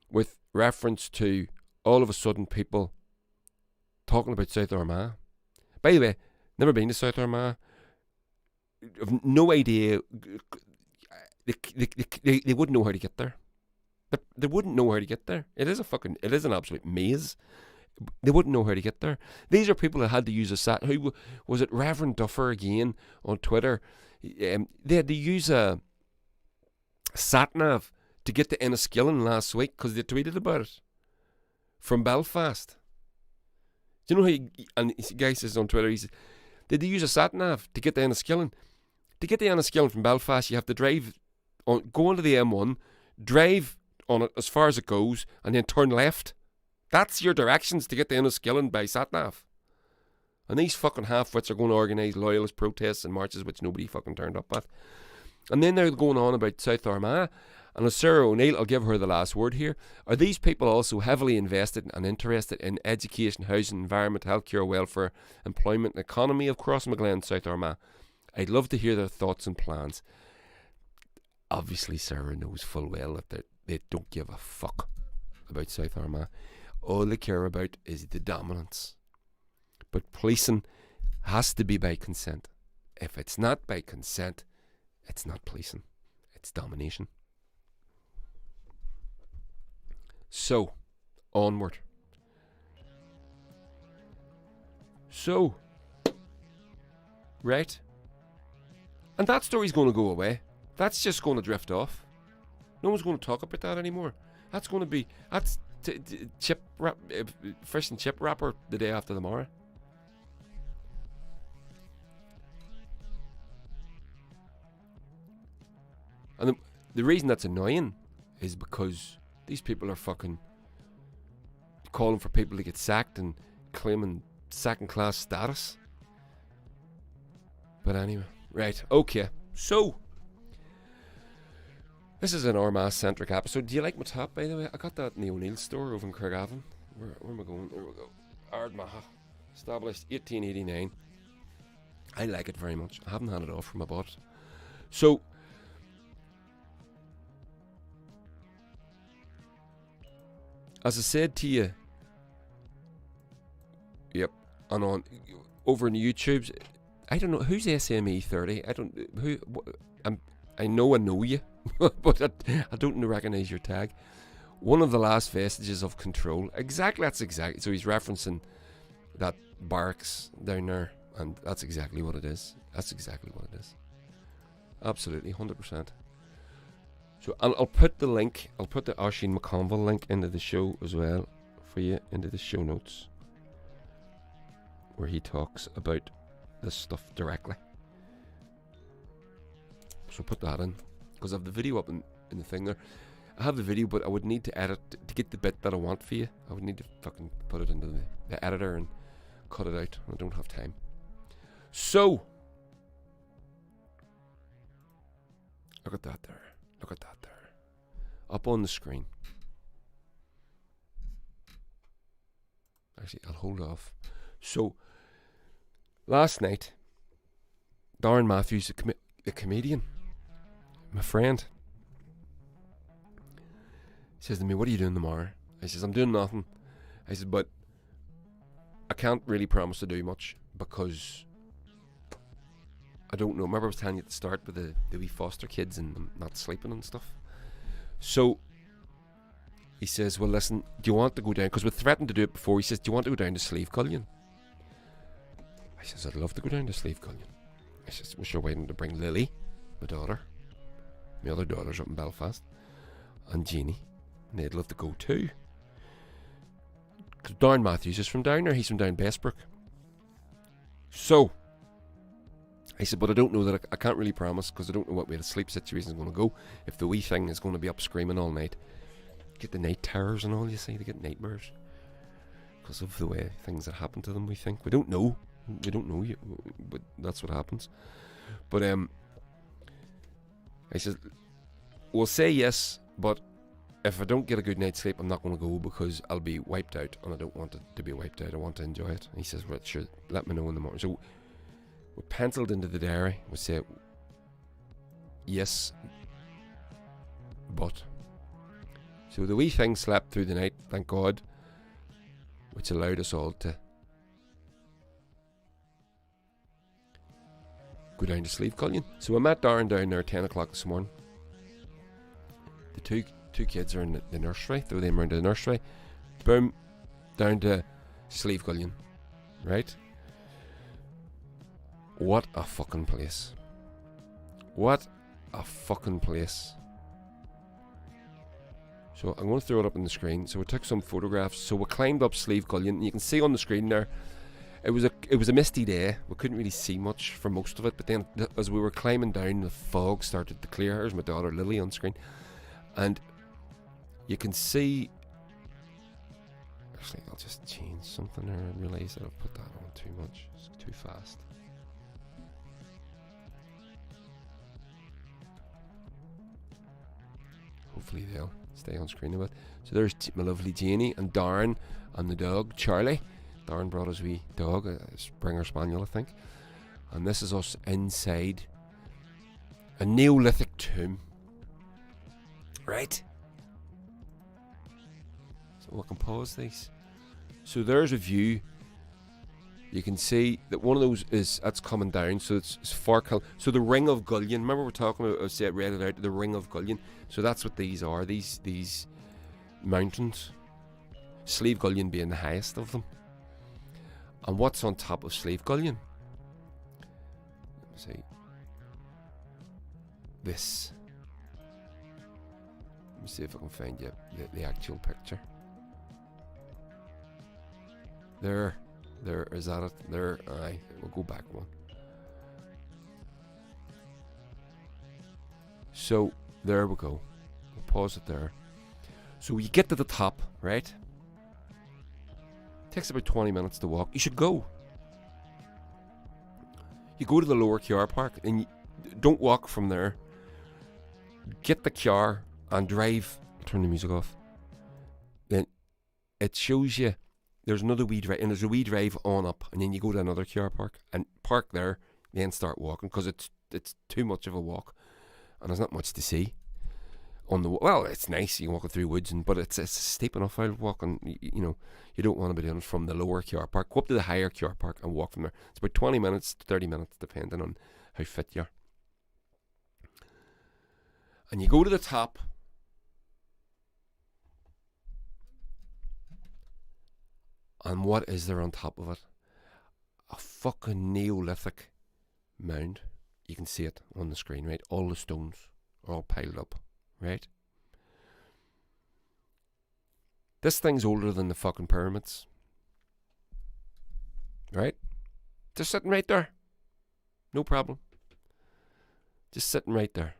with reference to all of a sudden people talking about South Armagh. By the way, never been to South Armagh. I've no idea. They wouldn't know how to get there. They wouldn't know how to get there. It is an absolute maze. They wouldn't know how to get there. These are people that had to use a sat. Who was it? Reverend Duffer again on Twitter. They had to use a sat nav to get to Enniskillen last week because they tweeted about it from Belfast. Do you know how and the guy says on Twitter, he says, did they use a sat-nav to get to Enniskillen? To get to Enniskillen from Belfast, you have to drive, go onto the M1, drive on it as far as it goes, and then turn left. That's your directions to get to Enniskillen by sat-nav. And these fucking half-wits are going to organise loyalist protests and marches which nobody fucking turned up at. And then they're going on about South Armagh. And as Sara O'Neill, I'll give her the last word here, are these people also heavily invested and interested in education, housing, environment, healthcare, welfare, employment, and economy of Crossmaglen, South Armagh? I'd love to hear their thoughts and plans. Obviously, Sara knows full well that they don't give a fuck about South Armagh. All they care about is the dominance. But policing has to be by consent. If it's not by consent, it's not policing. It's domination. So, onward. So, right? And that story's going to go away. That's just going to drift off. No one's going to talk about that anymore. That's going to be, that's fish and chip wrapper the day after tomorrow. And the reason that's annoying is because these people are fucking calling for people to get sacked and claiming second class status. But anyway, right, okay. So, this is an Armagh centric episode. Do you like my top, by the way? I got that in the O'Neill store over in Craigavon. Where am I going? There we go. Armagh, established 1889. I like it very much. I haven't had it off from I bought it. So, as I said to you, yep, and on over in YouTube's, I don't know who's SME 30. I know you, but I don't recognise your tag. One of the last vestiges of control. Exactly, that's exactly. So he's referencing that barracks down there, and that's exactly what it is. That's exactly what it is. Absolutely, 100%. So I'll put the link. I'll put the Osin McConvilles link into the show as well for you, into the show notes, where he talks about this stuff directly. So put that in, because I have the video up in the thing there. I have the video, but I would need to edit to get the bit that I want for you. I would need to fucking put it into the editor and cut it out. I don't have time. So look at that there. Look at that there. Up on the screen. Actually, I'll hold off. So, last night, Darren Matthews, the comedian, my friend, says to me, what are you doing tomorrow? I says, I'm doing nothing. I said, but I can't really promise to do much because I don't know. Remember I was telling you at the start with the wee foster kids and them not sleeping and stuff. So he says, well, listen, do you want to go down? Because we threatened to do it before. He says, do you want to go down to Guillion? I says, I'd love to go down to Guillion. I says, we're sure waiting to bring Lily, my daughter. My other daughter's up in Belfast. And Jeannie. And they'd love to go too. Because Darren Matthews is from down there. He's from down Bestbrook. So I said, but I don't know that I can't really promise because I don't know what way the sleep situation is going to go. If the wee thing is going to be up screaming all night, get the night terrors and all, you see, they get nightmares because of the way things that happen to them. We think we don't know yet, but that's what happens. But I said, we'll say yes, but if I don't get a good night's sleep, I'm not going to go because I'll be wiped out, and I don't want it to be wiped out. I want to enjoy it. And he says, well, sure, let me know in the morning. So we penciled into the diary. We say yes, but. So the wee thing slept through the night, thank God, which allowed us all to go down to Guillion. So I met Darren down there at 10 o'clock this morning. The two kids are in the nursery. Throw them around to the nursery. Boom, down to Guillion. Right? What a fucking place. What a fucking place. So I'm going to throw it up on the screen. So we took some photographs. So we climbed up Slieve Gullion, and you can see on the screen there, it was a misty day. We couldn't really see much for most of it, but then as we were climbing down, the fog started to clear. Here's my daughter Lily on screen, and you can see. Actually, I'll just change something there. I realise that I've put that on too much. It's too fast. Hopefully they'll stay on screen a bit. So there's my lovely Janie and Darren and the dog Charlie. Darren brought his wee dog, a Springer Spaniel I think. And this is us inside a Neolithic tomb. Right? So we can pause these. So there's a view. You can see that one of those that's coming down, so it's far. So the RIng of Gullion. Remember we're talking about? I said read it out. The RIng of Gullion. So that's what these are. These mountains. Slieve Gullion being the highest of them. And what's on top of Slieve Gullion? Let me see. This. Let me see if I can find you the actual picture. There, is that it? There, aye, we'll go back one. So, there we go. We'll pause it there. So you get to the top, right? Takes about 20 minutes to walk. You should go. You go to the lower car park and you don't walk from there. Get the car and drive. Turn the music off. Then it shows you there's another wee drive, and there's a wee drive on up, and then you go to another car park and park there, then start walking because it's too much of a walk, and there's not much to see. Well, it's nice you can walk through woods, but it's steep enough. I'll walk on. You don't want to be doing it from the lower car park. Go up to the higher car park and walk from there. It's about 20 minutes to 30 minutes, depending on how fit you are. And you go to the top. And what is there on top of it? A fucking Neolithic mound. You can see it on the screen, right? All the stones are all piled up, right? This thing's older than the fucking pyramids. Right? Just sitting right there. No problem. Just sitting right there.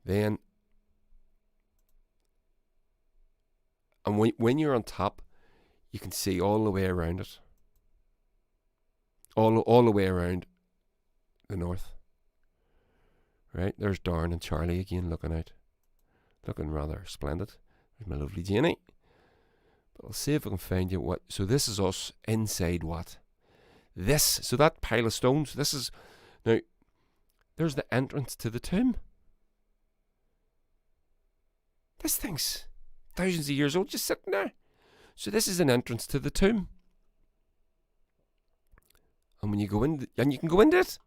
Then, and when you're on top, you can see all the way around it. All the way around the north. Right? There's Darren and Charlie again looking out. Looking rather splendid. There's my lovely Janie. But I'll see if I can find you what. So this is us inside what? This. So that pile of stones. This is. Now, there's the entrance to the tomb. This thing's thousands of years old, just sitting there. So this is an entrance to the tomb. And when you go in, and you can go into it,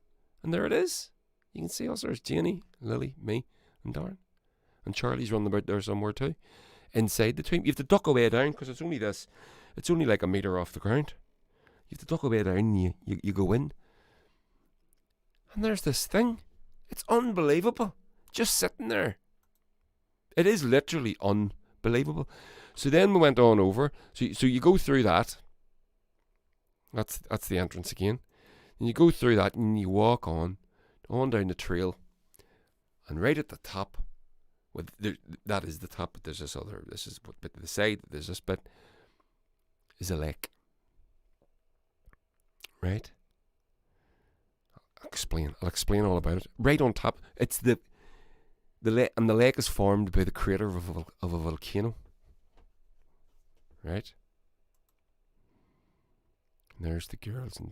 and there it is. You can see us. There's Janie, Lily, me, and Darren. And Charlie's running about there somewhere too. Inside the tomb. You have to duck away down, because it's only this. It's only like a metre off the ground. You have to duck away down, and you go in. And there's this thing. It's unbelievable. Just sitting there. It is literally unbelievable. So then we went on over. So you go through that. That's the entrance again. And you go through that and you walk on down the trail. And right at the top, that is the top, but there's this is what bit to the side, there's this bit, is a lake. Right? I'll explain all about it. Right on top, it's the lake, and the lake is formed by the crater of a volcano. Right? And there's the girls and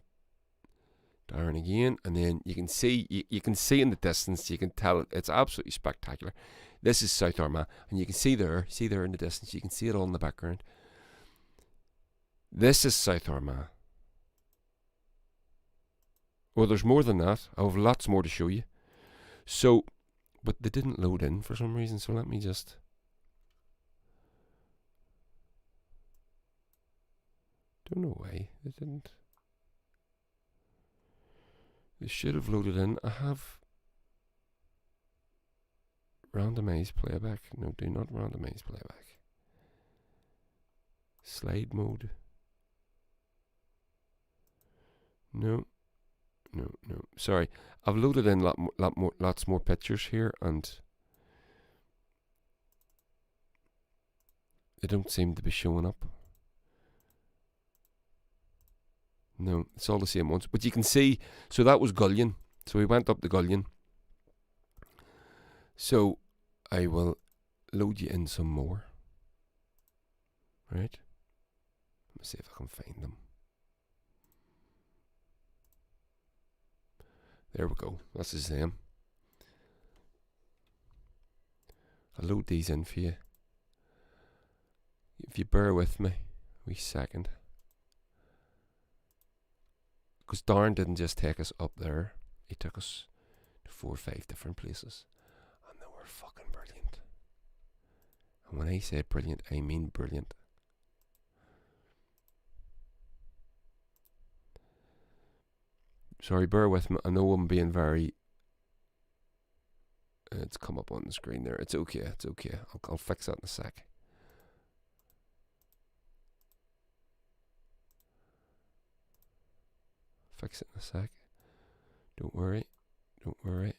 Darren again, and then you can see in the distance, you can tell it's absolutely spectacular. This is South Armagh, and you can see there in the distance, you can see it all in the background. This is South Armagh. Well, there's more than that. I have lots more to show you. So, but they didn't load in for some reason, so let me just. Don't know why they didn't. They should have loaded in. I have. Randomize playback. No, do not randomize playback. Slide mode. No. Sorry, I've loaded in lots more pictures here, and they don't seem to be showing up. No, it's all the same ones. But you can see, so that was Guillion. So we went up to Guillion. So I will load you in some more. Right? Let me see if I can find them. There we go. That's the same. I'll load these in for you. If you bear with me a wee second. Because Darren didn't just take us up there. He took us to 4 or 5 different places. And they were fucking brilliant. And when I say brilliant, I mean brilliant. Sorry, bear with me. I know I'm being very... it's come up on the screen there. It's okay. It's okay. I'll fix that in a sec. Fix it in a sec. Don't worry. Don't worry.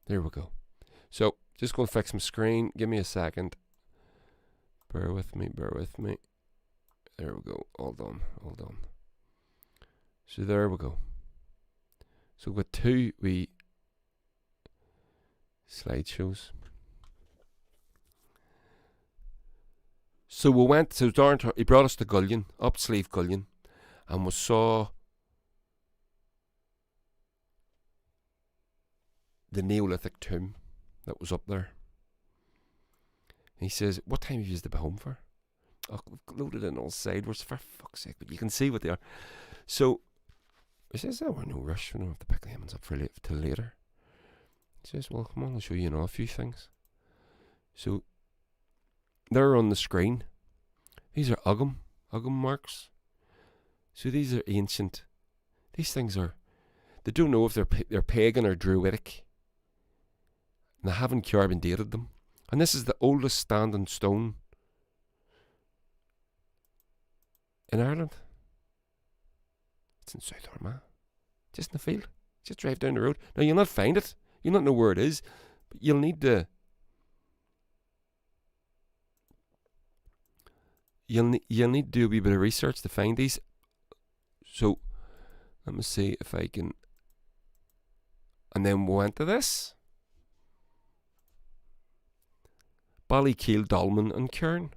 There we go. So, just going to fix my screen. Give me a second. Bear with me. Bear with me. There we go. All done. All done. So there we go. So we've got 2 wee slideshows. So we went, so Darren, he brought us to Guillion, up Sleeve Guillion, and we saw the Neolithic tomb that was up there. And he says, what time have you to be home for? Oh, we've loaded in all sideways, for fuck's sake, but you can see what they are. So, he says, oh, we're no rush, we don't have to pick the lemons up for till later. He says, well, come on, I'll show you a few things. So, they're on the screen. These are Ugham marks. So these are ancient. These things are, they don't know if they're pagan or druidic. And they haven't carbon dated them. And this is the oldest standing stone in Ireland. It's in South Armagh. Just in the field. Just drive down the road. Now you'll not find it. You'll not know where it is. But you'll need to You'll need to do a wee bit of research to find these. So let me see if I can. And then we went to this. Ballykeil, Dolman and Cairn.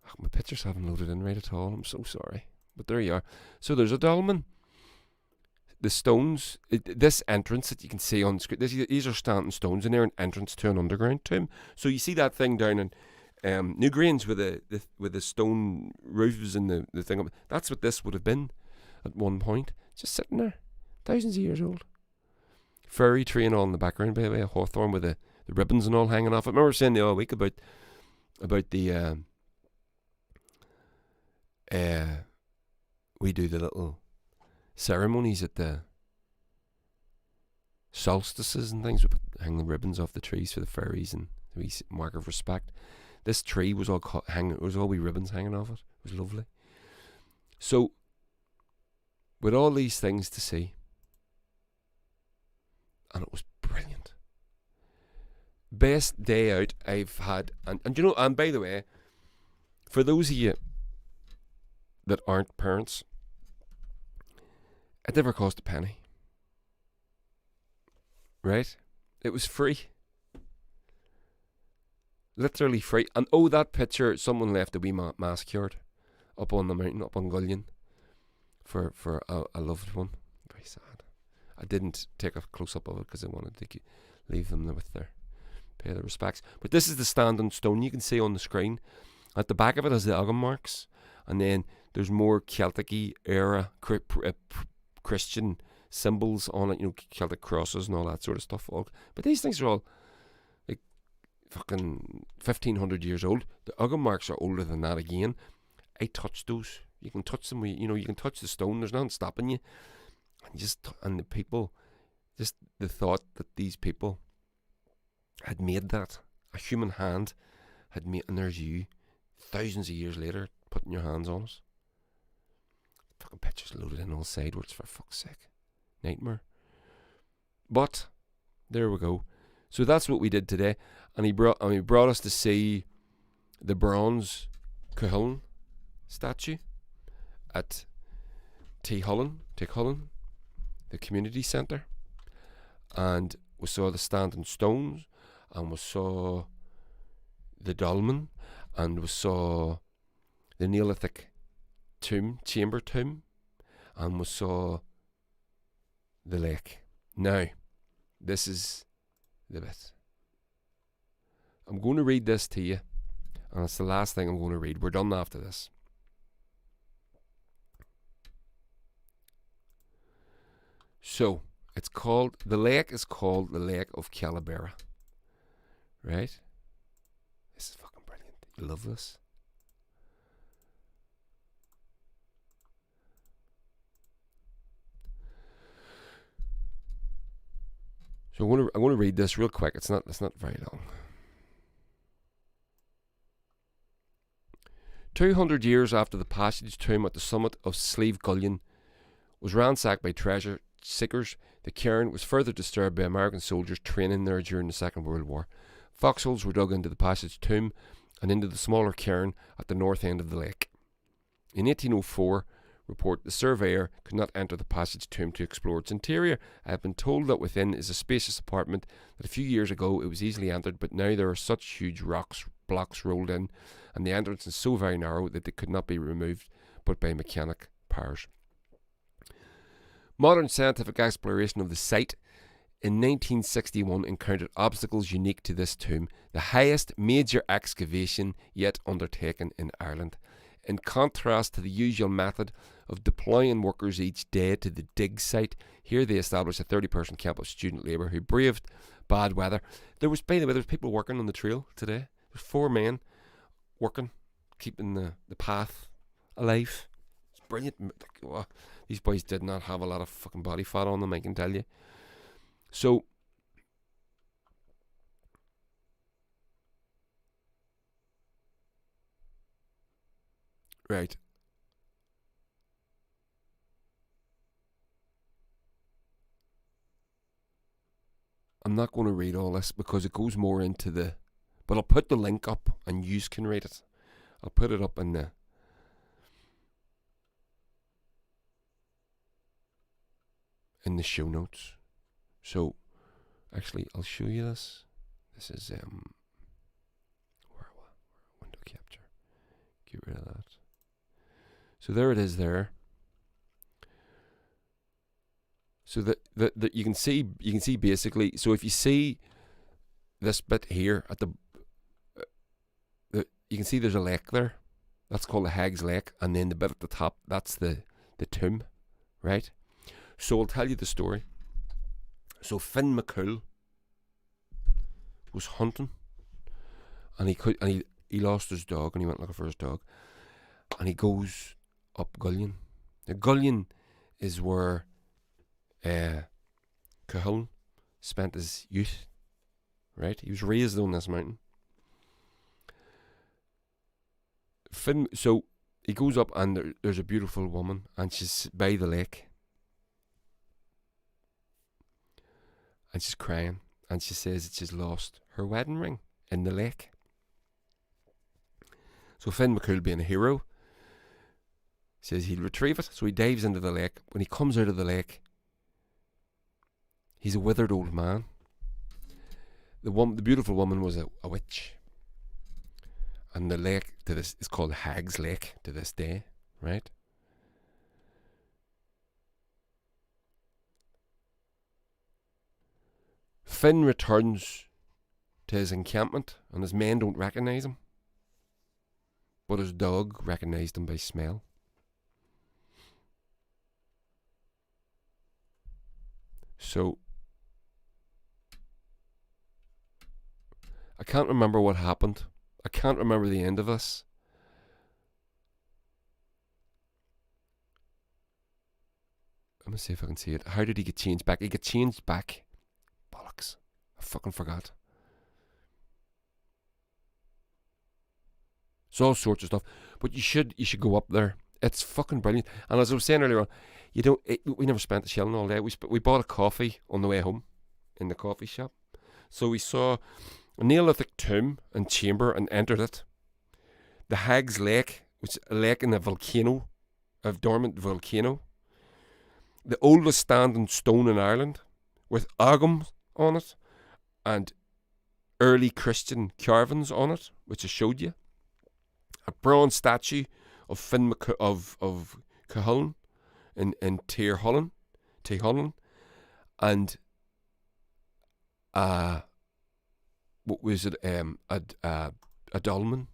Oh, my pictures haven't loaded in right at all. I'm so sorry. But there you are. So there's a Dolman. The stones, this entrance that you can see on screen, these are Stanton Stones, and they're an entrance to an underground tomb. So you see that thing down in Newgrange with the stone roofs and the thing up. That's what this would have been at one point. Just sitting there, thousands of years old. Fairy tree and all in the background, by the way, a hawthorn with the ribbons and all hanging off. I remember saying the other week about the we do the little ceremonies at the solstices and things. We hang the ribbons off the trees for the fairies and we mark of respect. This tree was all it was all wee ribbons hanging off it. It was lovely. So, with all these things to see, and it was brilliant. Best day out I've had, and you know, and by the way, for those of you that aren't parents, it never cost a penny. Right? It was free. Literally free. And oh, that picture, someone left a wee mask yard up on the mountain, up on Guillion, for a loved one. Very sad. I didn't take a close-up of it because I wanted to leave them there with pay their respects. But this is the standing stone you can see on the screen. At the back of it is the Ugham marks. And then there's more Celtic-y era Christian symbols on it, you know, Celtic crosses and all that sort of stuff. But these things are all like fucking 1500 years old. The Ugham marks are older than that again. I touched those You can touch them. You can touch the stone. There's nothing stopping you. And the people, just the thought that these people had made that, a human hand had made, and there's you, thousands of years later, putting your hands on it. Fucking pictures loaded in all sideways, for fuck's sake. Nightmare. But there we go. So that's what we did today, and he brought us to see the bronze Guillion statue at Tehullen, the community centre, and we saw the Stanton Stones, and we saw the dolmen, and we saw the Neolithic chamber tomb, and we saw the lake. Now, this is the bit. I'm going to read this to you, and it's the last thing I'm going to read. We're done after this. So, the lake is called the Leg of Calabera. Right? This is fucking brilliant. You love this? So I'm going to read this real quick. It's not very long. 200 years after the passage tomb at the summit of Slieve Guillion was ransacked by treasure seekers, the cairn was further disturbed by American soldiers training there during the Second World War. Foxholes were dug into the passage tomb and into the smaller cairn at the north end of the lake. In 1804, the surveyor could not enter the passage tomb to explore its interior. I have been told that within is a spacious apartment, that a few years ago it was easily entered, but now there are such huge blocks rolled in, and the entrance is so very narrow that they could not be removed but by mechanic powers. Modern scientific exploration of the site in 1961 encountered obstacles unique to this tomb, the highest major excavation yet undertaken in Ireland. In contrast to the usual method of deploying workers each day to the dig site, here they established a 30-person camp of student labour who braved bad weather. By the way, there was people working on the trail today. There's 4 men working, keeping the path alive. It's brilliant. These boys did not have a lot of fucking body fat on them, I can tell you. So, right. I'm not going to read all this because it goes more into but I'll put the link up and you can read it. I'll put it up in the show notes. So, actually, I'll show you this. This is window capture. Get rid of that. So there it is there. So that you can see basically. So if you see this bit here at you can see there's a lake there. That's called the Hag's Lake, and then the bit at the top, that's the tomb, right? So I'll tell you the story. So Finn McCool was hunting, and he lost his dog, and he went looking for his dog, and he goes up Guillion. Now Guillion is where Guillion spent his youth, right? He was raised on this mountain. So he goes up, and there's a beautiful woman, and she's by the lake, and she's crying, and she says that she's lost her wedding ring in the lake. So Finn McCool, being a hero, says he'll retrieve it. So he dives into the lake. When he comes out of the lake, he's a withered old man. The beautiful woman was a witch. And the lake is called Hag's Lake to this day, right? Finn returns to his encampment, and his men don't recognise him. But his dog recognised him by smell. So, I can't remember what happened. I can't remember the end of this. Let me see if I can see it. How did he get changed back? He got changed back. Bollocks. I fucking forgot. It's all sorts of stuff. But you should go up there. It's fucking brilliant. And as I was saying earlier on, we never spent a shilling all day. We bought a coffee on the way home in the coffee shop. So we saw a Neolithic tomb and chamber and entered it. The Hag's Lake, which is a lake in a volcano, a dormant volcano. The oldest standing stone in Ireland, with agams on it, and early Christian carvings on it, which I showed you. A bronze statue of Finn of Cuchulainn in Tirholland, and what was it? A dolmen,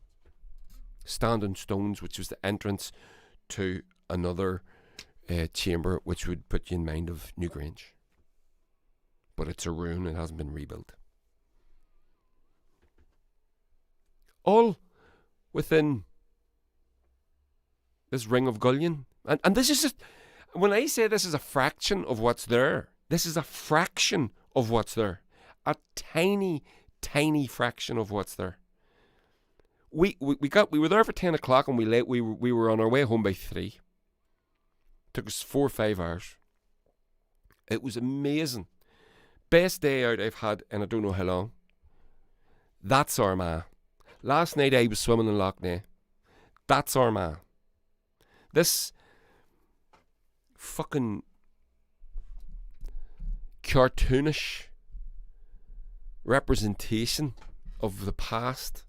Stanton Stones, which was the entrance to another chamber, which would put you in mind of Newgrange. But it's a ruin; it hasn't been rebuilt. All within this Ring of Gullion, and this is just, when I say this is a fraction of what's there, this is a fraction of what's there, a tiny fraction of what's there. We were there for 10 o'clock and we were on our way home by 3. Took us 4 or 5 hours. It was amazing. Best day out I've had in I don't know how long. That's Armagh. Last night I was swimming in Loch Ness. That's Armagh. This fucking cartoonish representation of the past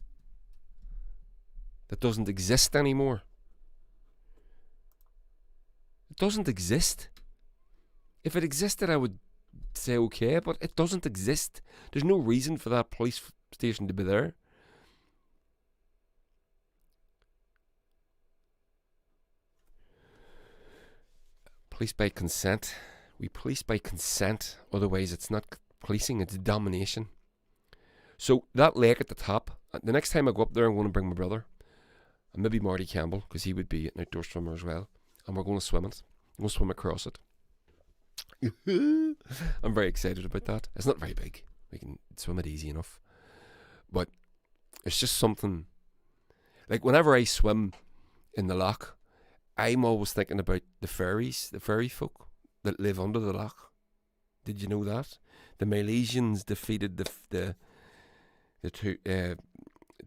that doesn't exist anymore. It doesn't exist. If it existed, I would say okay, but it doesn't exist. There's no reason for that police station to be there. Police by consent. We police by consent. Otherwise, it's not policing, it's domination. So, that lake at the top, the next time I go up there, I'm going to bring my brother. And maybe Marty Campbell, because he would be an outdoor swimmer as well. And we're going to swim it. We're going to swim across it. I'm very excited about that. It's not very big. We can swim it easy enough. But it's just something. Like, whenever I swim in the loch, I'm always thinking about the fairies, the fairy folk that live under the loch. Did you know that? The Milesians defeated the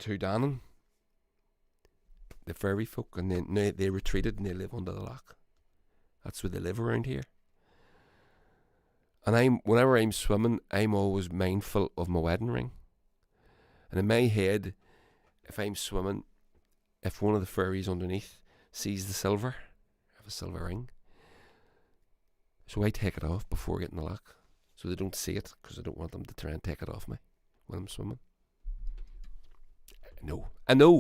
Danann, the fairy folk, and then they retreated and they live under the loch. That's where they live around here. And whenever I'm swimming, I'm always mindful of my wedding ring. And in my head, if I'm swimming, if one of the fairies underneath sees the silver, I have a silver ring. So I take it off before getting the loch, so they don't see it, because I don't want them to try and take it off me when I'm swimming. I know.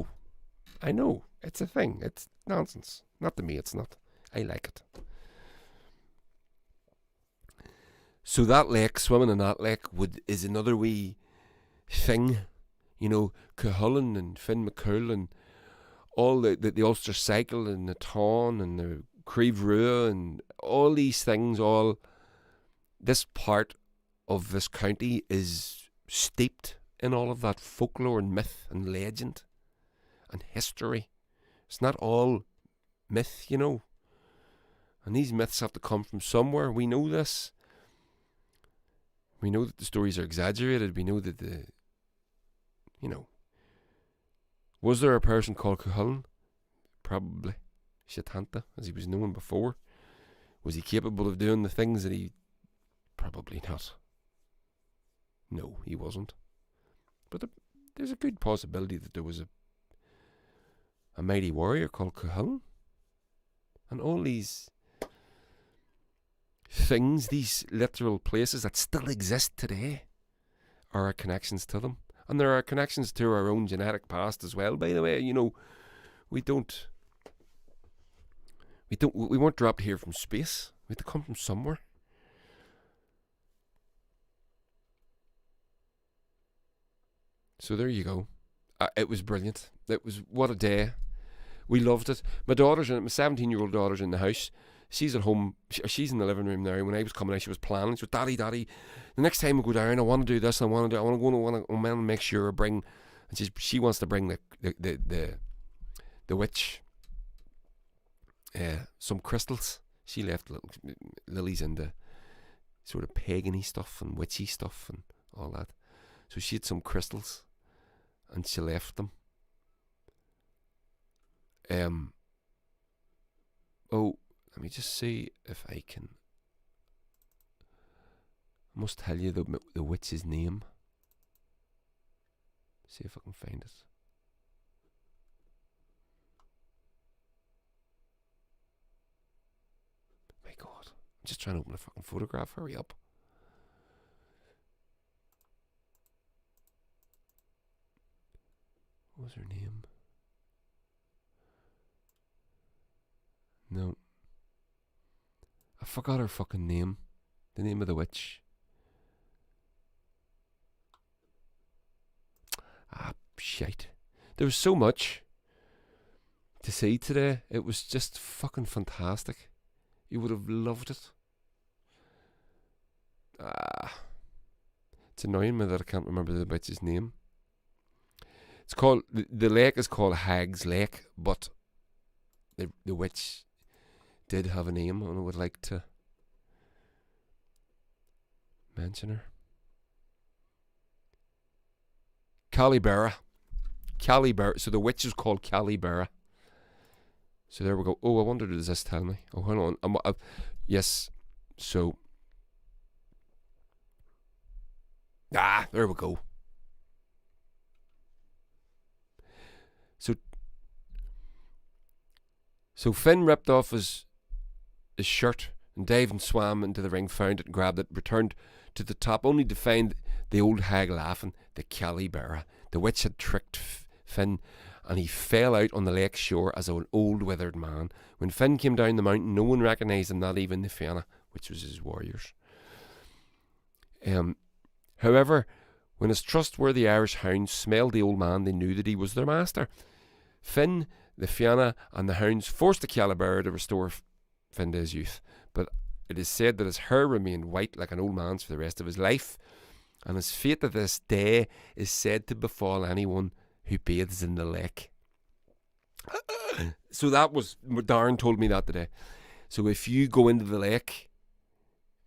It's a thing. It's nonsense. Not to me, it's not. I like it. So that lake, swimming in that lake, is another wee thing. You know, Cuchulainn and Finn McCool and all the Ulster Cycle and the Tawn and the Creve Rua and all these things, this part of this county is steeped in all of that folklore and myth and legend and history. It's not all myth, you know. And these myths have to come from somewhere. We know this. We know that the stories are exaggerated. We know that was there a person called Cuchulainn? Probably. Shatanta, as he was known before. Was he capable of doing the things that he... Probably not. No, he wasn't. But there's a good possibility that there was a mighty warrior called Cuchulainn. And all these things, these literal places that still exist today, are our connections to them. And there are connections to our own genetic past as well, by the way. You know, we weren't dropped here from space. We had to come from somewhere. So there you go. It was brilliant. What a day. We loved it. My 17-year-old daughter's in the house. she's at home. She's in the living room now. When I was coming out, she was planning. She was, Daddy, the next time we go down, I want to do this. I want to go and make sure I bring. And she wants to bring the witch some crystals. She left Lily's into sort of pagany stuff and witchy stuff and all that. So she had some crystals, and she left them. Oh, let me just see if I can. I must tell you the witch's name. See if I can find it. My God, I'm just trying to open a fucking photograph. Hurry up. What was her name? No. I forgot her fucking name. The name of the witch. Shite. There was so much to see today. It was just fucking fantastic. You would have loved it. It's annoying me that I can't remember the witch's name. It's called, the lake is called Hag's Lake, but the witch did have a name, and I would like to mention her. Calabera. So the witch is called Calabera. So there we go. Oh, I wonder, does this tell me? Oh, hold on. Yes. So. There we go. So Finn ripped off his shirt and dived and swam into the ring, found it and grabbed it, returned to the top, only to find the old hag laughing. The Calabera. The witch had tricked Finn, and he fell out on the lake shore as an old withered man. When Finn came down the mountain, no one recognised him, not even the Fianna, which was his warriors. However, when his trustworthy Irish hounds smelled the old man, they knew that he was their master. Finn, the Fianna, and the hounds forced the Calabera to restore Finn to his youth, but it is said that his hair remained white like an old man's for the rest of his life, and his fate to this day is said to befall anyone who bathes in the lake. So that was, Darren told me that today. So if you go into the lake,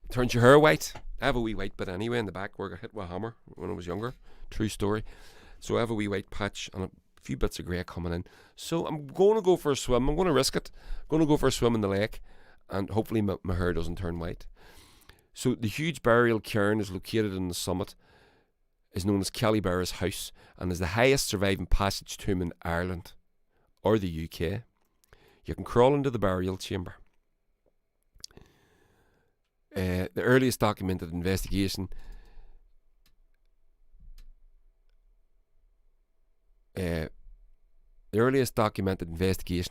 it turns your hair white. I have a wee white bit anyway in the back where I got hit with a hammer when I was younger. True story. So I have a wee white patch and a few bits of grey coming in. So I'm going to go for a swim. I'm going to risk it. I'm going to go for a swim in the lake, and hopefully my hair doesn't turn white. So the huge burial cairn is located on the summit, is known as Calabera's house, and is the highest surviving passage tomb in Ireland or the UK. You can crawl into the burial chamber. The earliest documented investigation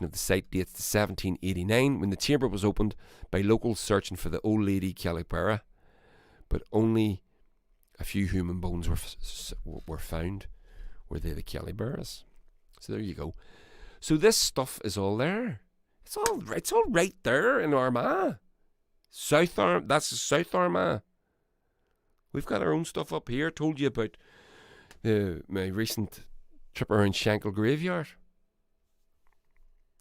of the site dates to 1789, when the chamber was opened by locals searching for the old lady Calabera, but only a few human bones were found. Were they the Calaberas? So there you go. So this stuff is all there. It's all right there in Armagh. That's South Armagh. We've got our own stuff up here. Told you about my recent trip around Shankle Graveyard.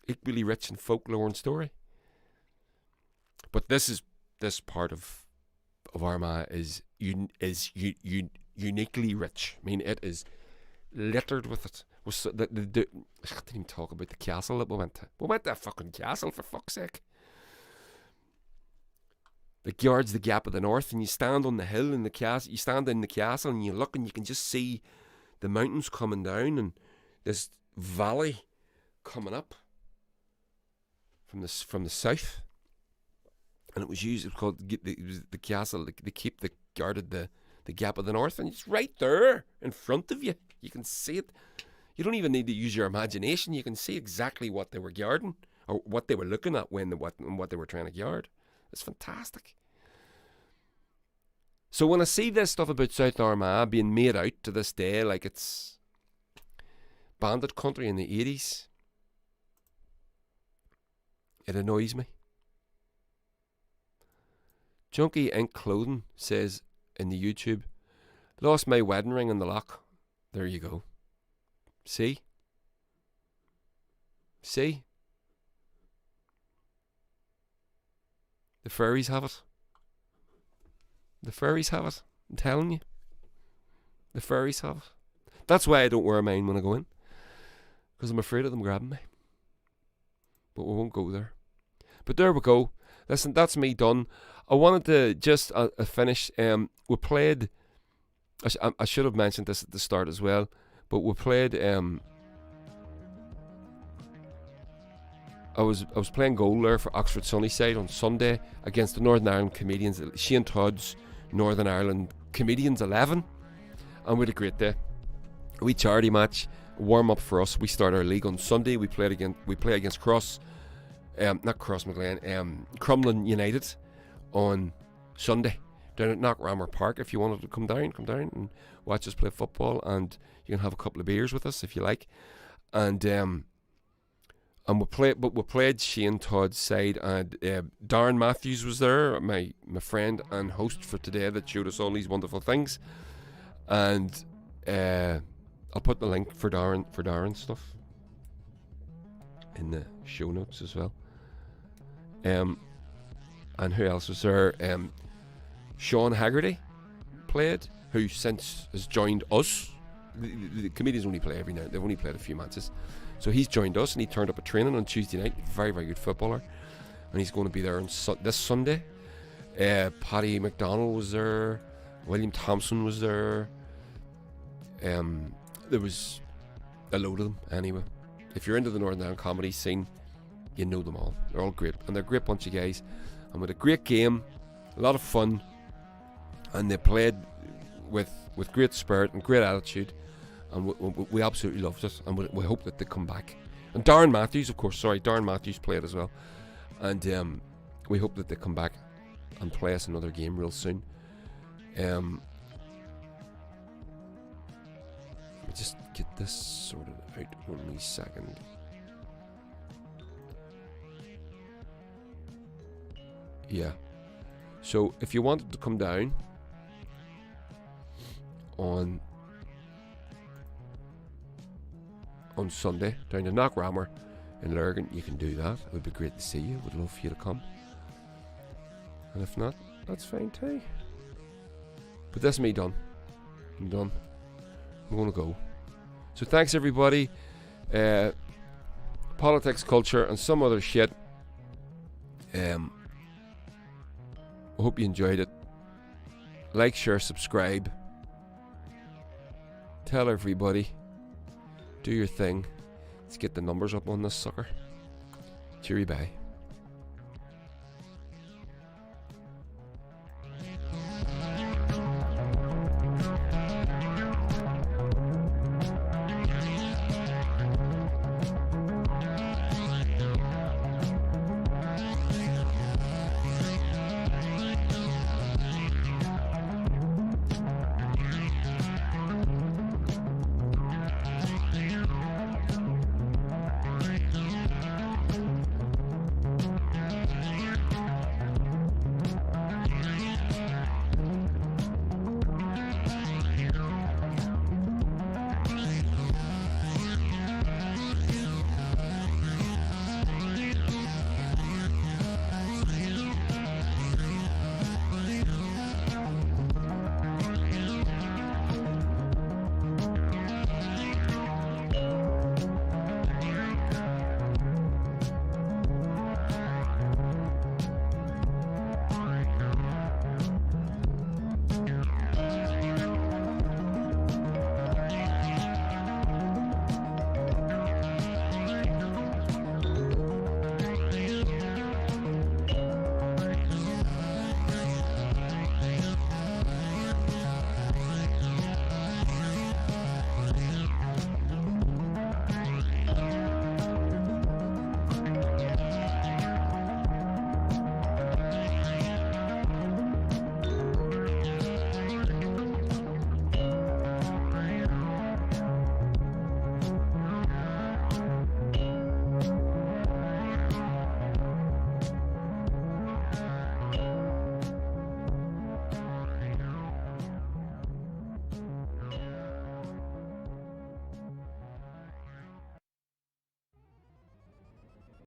Equally rich in folklore and story. But this part of Armagh is uniquely rich. I mean, it is littered with it. I didn't even talk about the castle that we went to. We went to a fucking castle, for fuck's sake. The guards the Gap of the North, and you stand on the hill in the castle. You stand in the castle and you look, and you can just see the mountains coming down and this valley coming up from the south. And it was called the castle, the keep that guarded the Gap of the North, and it's right there in front of you. You can see it. You don't even need to use your imagination. You can see exactly what they were guarding, or what they were looking at what they were trying to guard. It's fantastic. So when I see this stuff about South Armagh being made out to this day like it's Bandit Country in the 80s, it annoys me. Junkie Ink Clothing says in the YouTube, lost my wedding ring in the lock. There you go. See? See? The furries have it. The furries have it. I'm telling you. The furries have it. That's why I don't wear mine when I go in. Because I'm afraid of them grabbing me. But we won't go there. But there we go. Listen, that's me done. I wanted to just finish. We played. I should have mentioned this at the start as well. But we played. I was playing goal there for Oxford Sunnyside on Sunday against the Northern Ireland Comedians, Shane Todd's Northern Ireland Comedians 11, and we had a great day. A wee charity match, warm up for us. We start our league on Sunday. We play against Crumlin United on Sunday down at Knockrammer Park. If you wanted to come down and watch us play football, and you can have a couple of beers with us if you like. And we played Shane Todd's side, and Darren Matthews was there, my friend and host for today, that showed us all these wonderful things. And I'll put the link for Darren's stuff in the show notes as well. And who else was there? Sean Haggerty played, who since has joined us. The comedians only play every night. They've only played a few matches. So he's joined us, and he turned up at training on Tuesday night. Very, very good footballer. And he's going to be there on this Sunday. Paddy McDonald was there. William Thompson was there. There was a load of them anyway. If you're into the Northern Ireland comedy scene, you know them all. They're all great. And they're a great bunch of guys. And with a great game, a lot of fun. And they played with great spirit and great attitude. And we absolutely loved it, and we hope that they come back. And Darren Matthews played as well, and we hope that they come back and play us another game real soon. Let me just get this sorted out 1 second. Yeah, so if you wanted to come down on Sunday down to Knockrammer in Lurgan, you can do that. It would be great to see you. Would love for you to come. And if not, that's fine too. But that's me done. I'm done. I'm gonna go. So thanks everybody. Politics, culture, and some other shit. I hope you enjoyed it. Like, share, subscribe. Tell everybody. Do your thing. Let's get the numbers up on this sucker. Cheery bye.